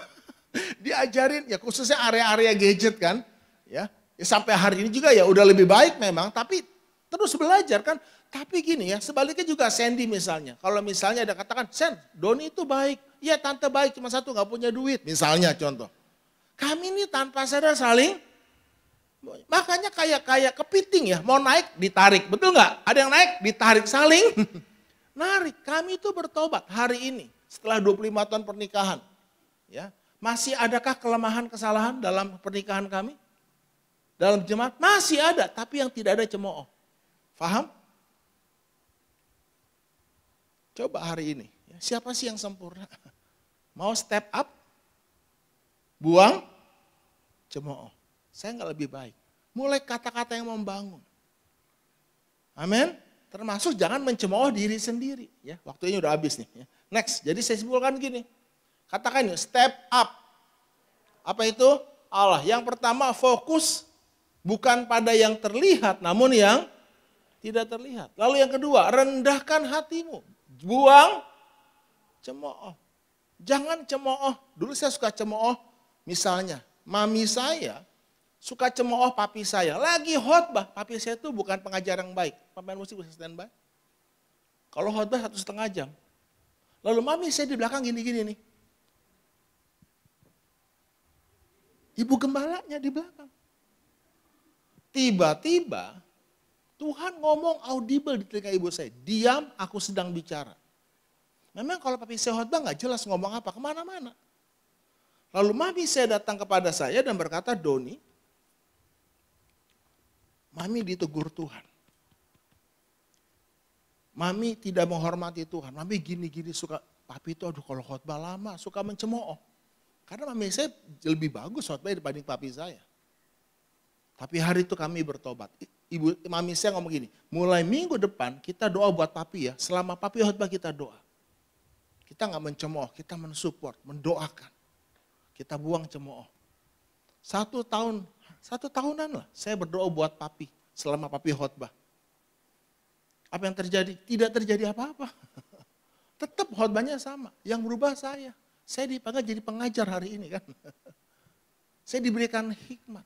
Diajarin, ya khususnya area-area gadget kan. Ya sampai hari ini juga ya udah lebih baik memang, tapi terus belajar kan. Tapi gini ya, sebaliknya juga Sandy misalnya. Kalau misalnya ada katakan, Sen, Doni itu baik. Iya tante baik, cuma satu gak punya duit. Misalnya contoh. Kami ini tanpa sadar saling, makanya kayak kepiting ya. Mau naik, ditarik. Betul gak? Ada yang naik, ditarik, saling narik. Kami itu bertobat hari ini. Setelah 25 tahun pernikahan. Ya, masih adakah kelemahan kesalahan dalam pernikahan kami? Dalam jemaat? Masih ada, tapi yang tidak ada cemooh. Faham? Coba hari ini, siapa sih yang sempurna? Mau step up, buang, cemooh. Saya nggak lebih baik. Mulai kata-kata yang membangun. Amin. Termasuk jangan mencemooh diri sendiri. Ya, waktunya udah habis nih. Next, jadi saya simpulkan gini. Katakan yuk, step up. Apa itu? Allah. Yang pertama fokus bukan pada yang terlihat, namun yang tidak terlihat. Lalu yang kedua, rendahkan hatimu. Buang cemooh. Jangan cemooh. Dulu saya suka cemooh. Misalnya, mami saya suka cemooh papi saya. Lagi khotbah, papi saya itu bukan pengajar yang baik. Pemain musik bisa standby. Kalau khotbah 1,5 jam. Lalu mami saya di belakang gini-gini nih. Ibu gembalanya di belakang. Tiba-tiba Tuhan ngomong audible di telinga ibu saya. Diam, aku sedang bicara. Memang kalau papi saya khotbah gak jelas ngomong apa, kemana-mana. Lalu mami saya datang kepada saya dan berkata, Doni, mami ditegur Tuhan. Mami tidak menghormati Tuhan. Mami gini-gini suka, papi itu aduh kalau khotbah lama suka mencemooh. Karena mami saya lebih bagus khotbah dibanding papi saya. Tapi hari itu kami bertobat. Mami saya ngomong gini, mulai minggu depan kita doa buat papi ya. Selama papi khotbah kita doa. Kita gak mencemooh, kita mensupport, mendoakan. Kita buang cemooh. 1 tahunan lah saya berdoa buat papi selama papi khotbah. Apa yang terjadi? Tidak terjadi apa-apa. Tetap khotbahnya sama. Yang berubah saya. Saya dipanggil jadi pengajar hari ini kan. Saya diberikan hikmat.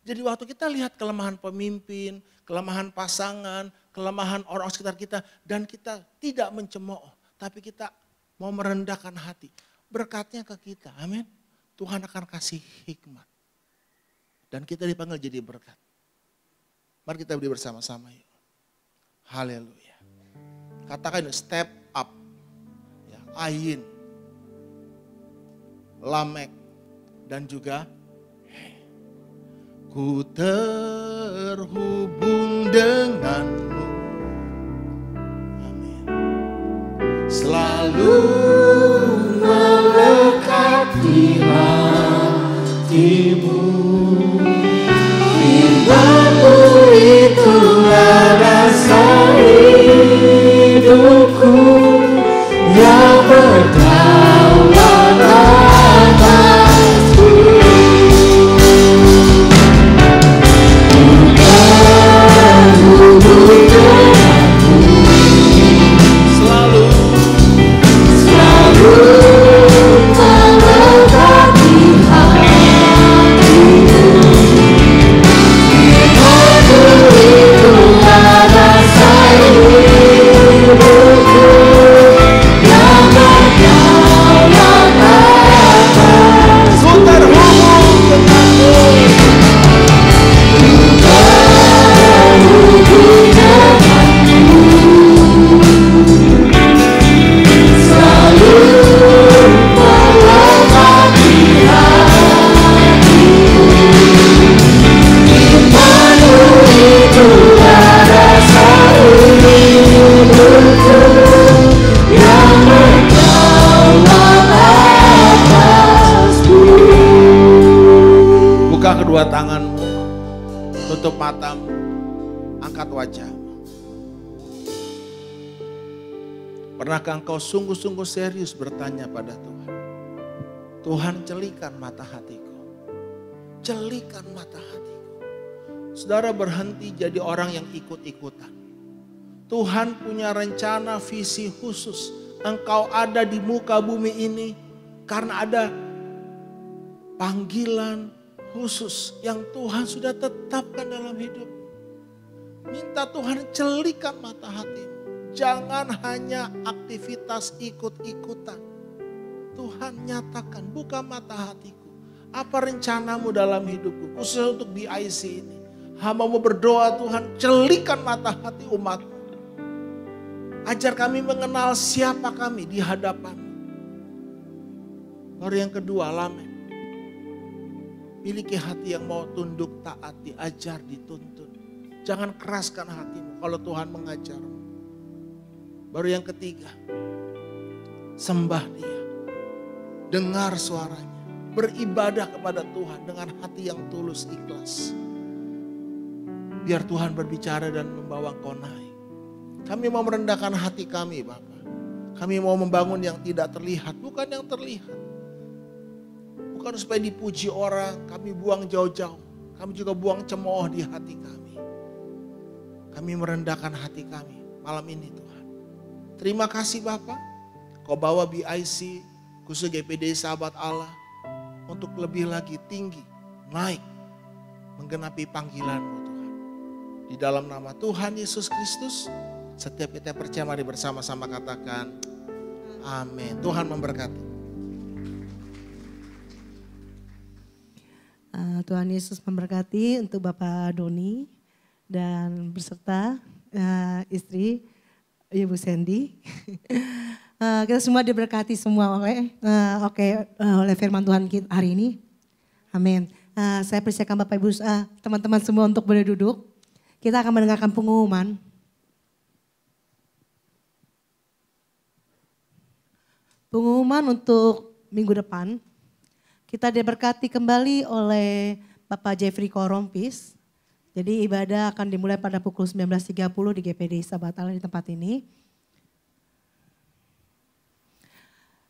Jadi waktu kita lihat kelemahan pemimpin, kelemahan pasangan, kelemahan orang sekitar kita. Dan kita tidak mencemooh. Tapi kita mau merendahkan hati. Berkatnya ke kita. Amin. Tuhan akan kasih hikmat. Dan kita dipanggil jadi berkat. Mari kita beri bersama-sama yuk. Haleluya. Katakan step up. Ya, Ayin. Lamek. Dan juga ku terhubung denganmu. Amin. Selalu melekat di hatimu. Firman-Mu itulah dasar hidupku yang berdaulat atasku. Ku terhubung denganmu. Tutup matamu, angkat wajahmu. Pernahkah engkau sungguh-sungguh serius bertanya pada Tuhan? Tuhan, celikan mata hatiku. Celikan mata hatiku. Saudara, berhenti jadi orang yang ikut-ikutan. Tuhan punya rencana visi khusus. Engkau ada di muka bumi ini karena ada panggilan khusus yang Tuhan sudah tetapkan dalam hidup. Minta Tuhan celikan mata hatimu. Jangan hanya aktivitas ikut-ikutan. Tuhan nyatakan, buka mata hatiku. Apa rencanamu dalam hidupku, khusus untuk BIC ini. Hamba-Mu berdoa, Tuhan, celikan mata hati umat-Mu. Ajar kami mengenal siapa kami di hadapan-Mu. Lalu yang kedua, Lamek. Miliki hati yang mau tunduk, taat, diajar, dituntun. Jangan keraskan hatimu kalau Tuhan mengajarmu. Baru yang ketiga, sembah Dia. Dengar suaranya. Beribadah kepada Tuhan dengan hati yang tulus, ikhlas. Biar Tuhan berbicara dan membawa engkau naik. Kami mau merendahkan hati kami, Bapak. Kami mau membangun yang tidak terlihat, bukan yang terlihat. Bukan supaya dipuji orang, kami buang jauh-jauh. Kami juga buang cemooh di hati kami. Kami merendahkan hati kami malam ini, Tuhan. Terima kasih Bapak. Kau bawa BIC, khusus GPD Sahabat Allah, untuk lebih lagi tinggi, naik, menggenapi panggilan-Mu, Tuhan. Di dalam nama Tuhan Yesus Kristus, setiap kita percaya, mari bersama-sama katakan, amin. Tuhan memberkati. Tuhan Yesus memberkati untuk Bapak Doni dan beserta istri Ibu Sandy. Kita semua diberkati semua oleh firman Tuhan kita hari ini. Amin. Saya persilakan Bapak Ibu teman-teman semua untuk boleh duduk. Kita akan mendengarkan pengumuman. Pengumuman untuk minggu depan. Kita diberkati kembali oleh Bapak Jeffrey Korompis. Jadi ibadah akan dimulai pada pukul 19.30 di GPD Sahabat Allah di tempat ini.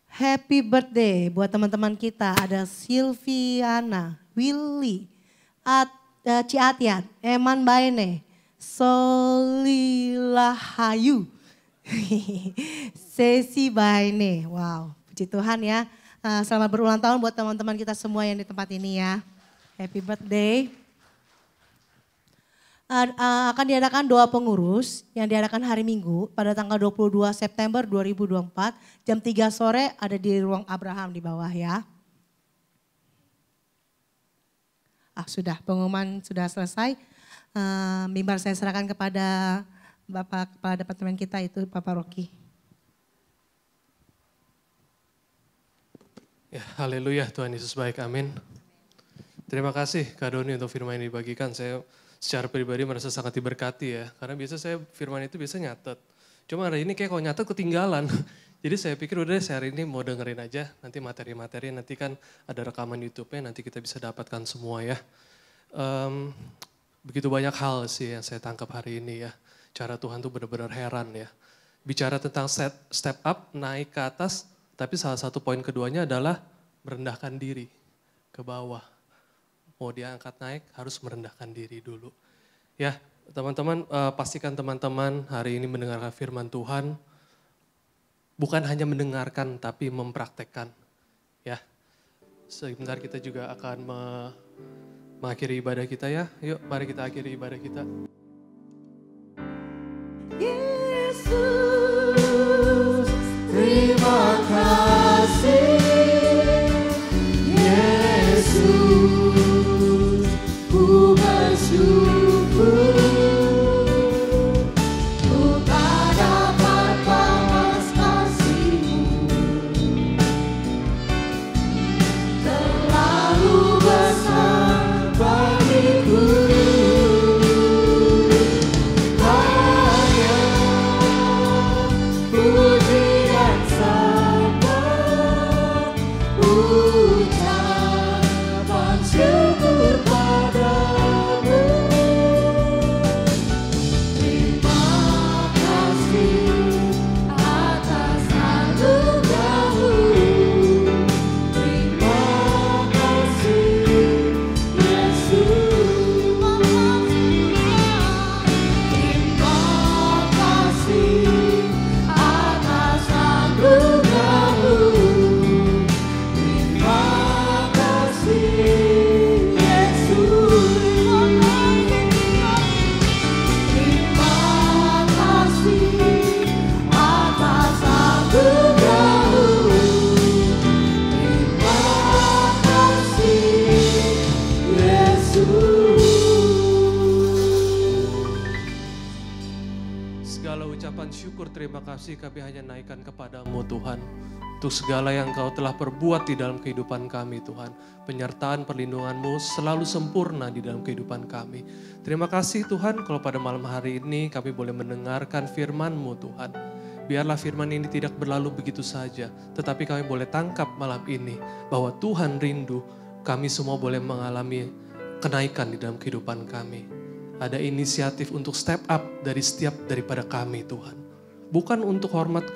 Happy birthday buat teman-teman kita. Ada Silviana, Willy, Ciatian, Eman Baene, Solilahayu, Sesi Baene. Wow, puji Tuhan ya. Selamat berulang tahun buat teman-teman kita semua yang di tempat ini ya. Happy birthday. Akan diadakan doa pengurus yang diadakan hari Minggu pada tanggal 22 September 2024 jam 3 sore ada di ruang Abraham di bawah ya. Sudah, pengumuman sudah selesai. Mimbar saya serahkan kepada Bapak Kepala Departemen kita itu Bapak Rocky. Ya, haleluya, Tuhan Yesus baik, amin. Terima kasih Kak Doni untuk firman yang dibagikan. Saya secara pribadi merasa sangat diberkati ya. Karena biasa saya firman itu biasa nyatet. Cuma hari ini kayak kalau nyatet ketinggalan. Jadi saya pikir udah hari ini mau dengerin aja. Nanti materi-materi nanti kan ada rekaman YouTube-nya nanti kita bisa dapatkan semua ya. Begitu banyak hal sih yang saya tangkap hari ini ya. Cara Tuhan tuh benar-benar heran ya. Bicara tentang step up, naik ke atas. Tapi salah satu poin keduanya adalah merendahkan diri ke bawah. Mau diangkat naik harus merendahkan diri dulu. Ya teman-teman pastikan teman-teman hari ini mendengarkan firman Tuhan. Bukan hanya mendengarkan tapi mempraktekkan. Ya sebentar kita juga akan mengakhiri ibadah kita ya. Yuk mari kita akhiri ibadah kita. Yesus, terima kasih. Yesus, ku bersyukur. Ku tak dapat balas kasih-Mu. Terlalu besar bagiku. Hanya puji dan sembah, ucapan syukur padamu. ucapan syukur terima kasih kami hanya naikkan kepadamu Tuhan. Untuk segala yang Engkau telah perbuat di dalam kehidupan kami Tuhan. Penyertaan perlindungan-Mu selalu sempurna di dalam kehidupan kami. Terima kasih Tuhan kalau pada malam hari ini kami boleh mendengarkan firman-Mu Tuhan. Biarlah firman ini tidak berlalu begitu saja. Tetapi kami boleh tangkap malam ini bahwa Tuhan rindu kami semua boleh mengalami kenaikan di dalam kehidupan kami. Ada inisiatif untuk step up dari setiap daripada kami Tuhan. Bukan untuk hormat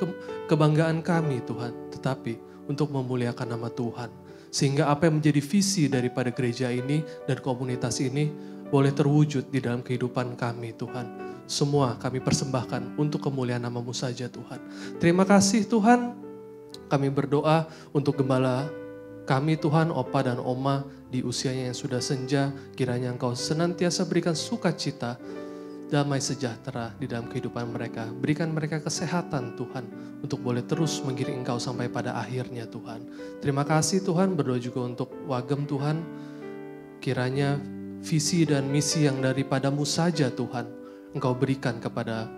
kebanggaan kami Tuhan, tetapi untuk memuliakan nama Tuhan. Sehingga apa yang menjadi visi daripada gereja ini dan komunitas ini boleh terwujud di dalam kehidupan kami Tuhan. Semua kami persembahkan untuk kemuliaan nama-Mu saja Tuhan. Terima kasih Tuhan, kami berdoa untuk gembala kami Tuhan, Opa dan Oma di usianya yang sudah senja. Kiranya Engkau senantiasa berikan sukacita, damai sejahtera di dalam kehidupan mereka. Berikan mereka kesehatan Tuhan untuk boleh terus mengiring Engkau sampai pada akhirnya Tuhan. Terima kasih Tuhan, berdoa juga untuk Wagem Tuhan. Kiranya visi dan misi yang daripada-Mu saja Tuhan Engkau berikan kepada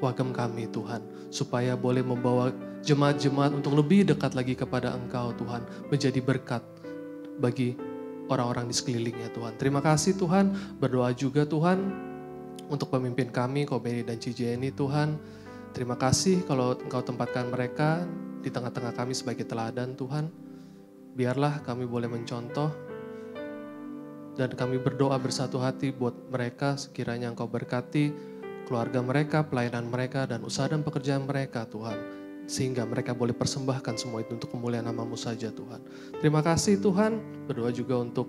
Wagem kami Tuhan. Supaya boleh membawa jemaat-jemaat untuk lebih dekat lagi kepada Engkau Tuhan. Menjadi berkat bagi orang-orang di sekelilingnya Tuhan. Terima kasih Tuhan, berdoa juga Tuhan untuk pemimpin kami, Ko Beni dan Ci Jenny Tuhan. Terima kasih kalau Engkau tempatkan mereka di tengah-tengah kami sebagai teladan Tuhan. Biarlah kami boleh mencontoh dan kami berdoa bersatu hati buat mereka. Sekiranya Engkau berkati keluarga mereka, pelayanan mereka, dan usaha dan pekerjaan mereka Tuhan. Sehingga mereka boleh persembahkan semua itu untuk kemuliaan nama-Mu saja Tuhan. Terima kasih Tuhan, berdoa juga untuk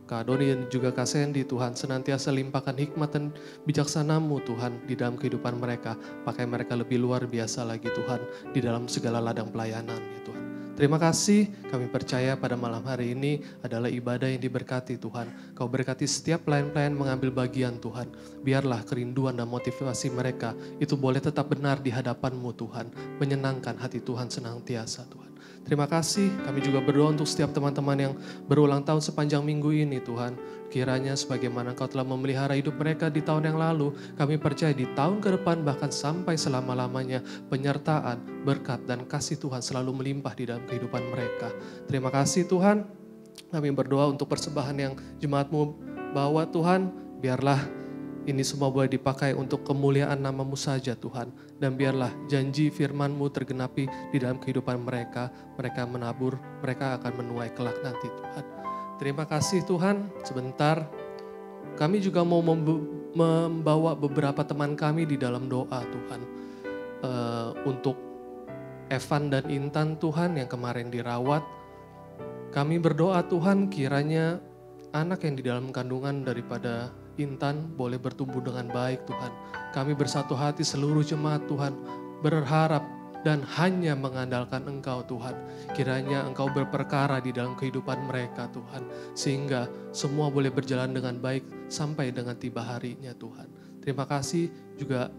Kak Doni dan juga Kak Sandy Tuhan, senantiasa limpahkan hikmat dan bijaksana-Mu Tuhan di dalam kehidupan mereka. Pakai mereka lebih luar biasa lagi Tuhan di dalam segala ladang pelayanan ya Tuhan. Terima kasih, kami percaya pada malam hari ini adalah ibadah yang diberkati Tuhan. Kau berkati setiap pelayan-pelayan mengambil bagian Tuhan. Biarlah kerinduan dan motivasi mereka itu boleh tetap benar di hadapan-Mu Tuhan. Menyenangkan hati Tuhan senantiasa Tuhan. Terima kasih, kami juga berdoa untuk setiap teman-teman yang berulang tahun sepanjang minggu ini Tuhan. Kiranya sebagaimana Engkau telah memelihara hidup mereka di tahun yang lalu, kami percaya di tahun ke depan bahkan sampai selama-lamanya penyertaan, berkat dan kasih Tuhan selalu melimpah di dalam kehidupan mereka. Terima kasih Tuhan, kami berdoa untuk persembahan yang jemaat-Mu bawa Tuhan, biarlah ini semua boleh dipakai untuk kemuliaan nama-Mu saja Tuhan. Dan biarlah janji firman-Mu tergenapi di dalam kehidupan mereka. Mereka menabur, mereka akan menuai kelak nanti Tuhan. Terima kasih Tuhan, sebentar kami juga mau membawa beberapa teman kami di dalam doa Tuhan. Untuk Evan dan Intan Tuhan yang kemarin dirawat. Kami berdoa Tuhan kiranya anak yang di dalam kandungan daripada Intan boleh bertumbuh dengan baik Tuhan. Kami bersatu hati seluruh jemaat Tuhan berharap dan hanya mengandalkan Engkau Tuhan. Kiranya Engkau berperkara di dalam kehidupan mereka Tuhan. Sehingga semua boleh berjalan dengan baik sampai dengan tiba harinya Tuhan. Terima kasih juga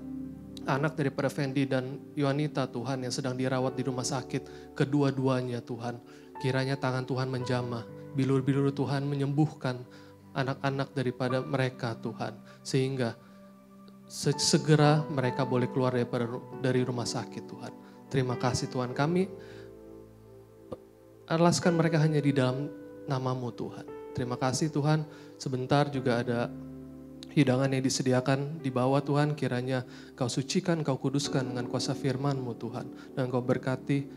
anak daripada Fendi dan Yohanita Tuhan yang sedang dirawat di rumah sakit. Kedua-duanya Tuhan. Kiranya tangan Tuhan menjamah. Bilur-bilur Tuhan menyembuhkan anak-anak daripada mereka Tuhan. Sehingga segera mereka boleh keluar dari rumah sakit Tuhan. Terima kasih Tuhan, kami alaskan mereka hanya di dalam nama-Mu Tuhan. Terima kasih Tuhan, sebentar juga ada hidangan yang disediakan di bawah Tuhan. Kiranya Kau sucikan, Kau kuduskan dengan kuasa firman-Mu Tuhan. Dan Kau berkati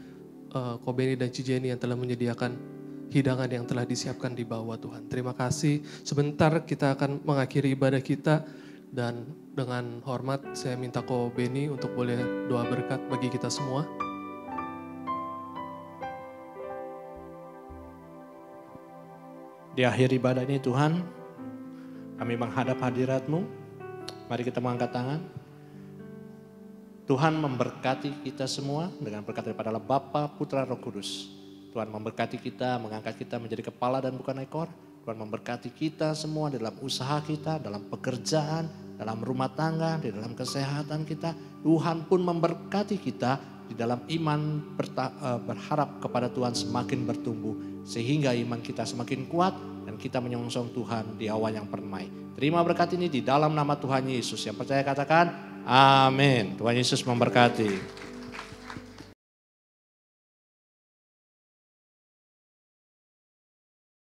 Ko Beni dan Ci Jenny yang telah menyediakan hidangan yang telah disiapkan di bawah Tuhan. Terima kasih. Sebentar kita akan mengakhiri ibadah kita dan dengan hormat saya minta Ko Beni untuk boleh doa berkat bagi kita semua. Di akhir ibadah ini Tuhan, kami menghadap hadirat-Mu. Mari kita mengangkat tangan. Tuhan memberkati kita semua dengan berkat daripada Allah Bapa, Putra, Roh Kudus. Tuhan memberkati kita, mengangkat kita menjadi kepala dan bukan ekor. Tuhan memberkati kita semua dalam usaha kita, dalam pekerjaan, dalam rumah tangga, di dalam kesehatan kita. Tuhan pun memberkati kita di dalam iman berharap kepada Tuhan semakin bertumbuh. Sehingga iman kita semakin kuat dan kita menyongsong Tuhan di awan yang permai. Terima berkat ini di dalam nama Tuhan Yesus. Yang percaya katakan amin. Tuhan Yesus memberkati.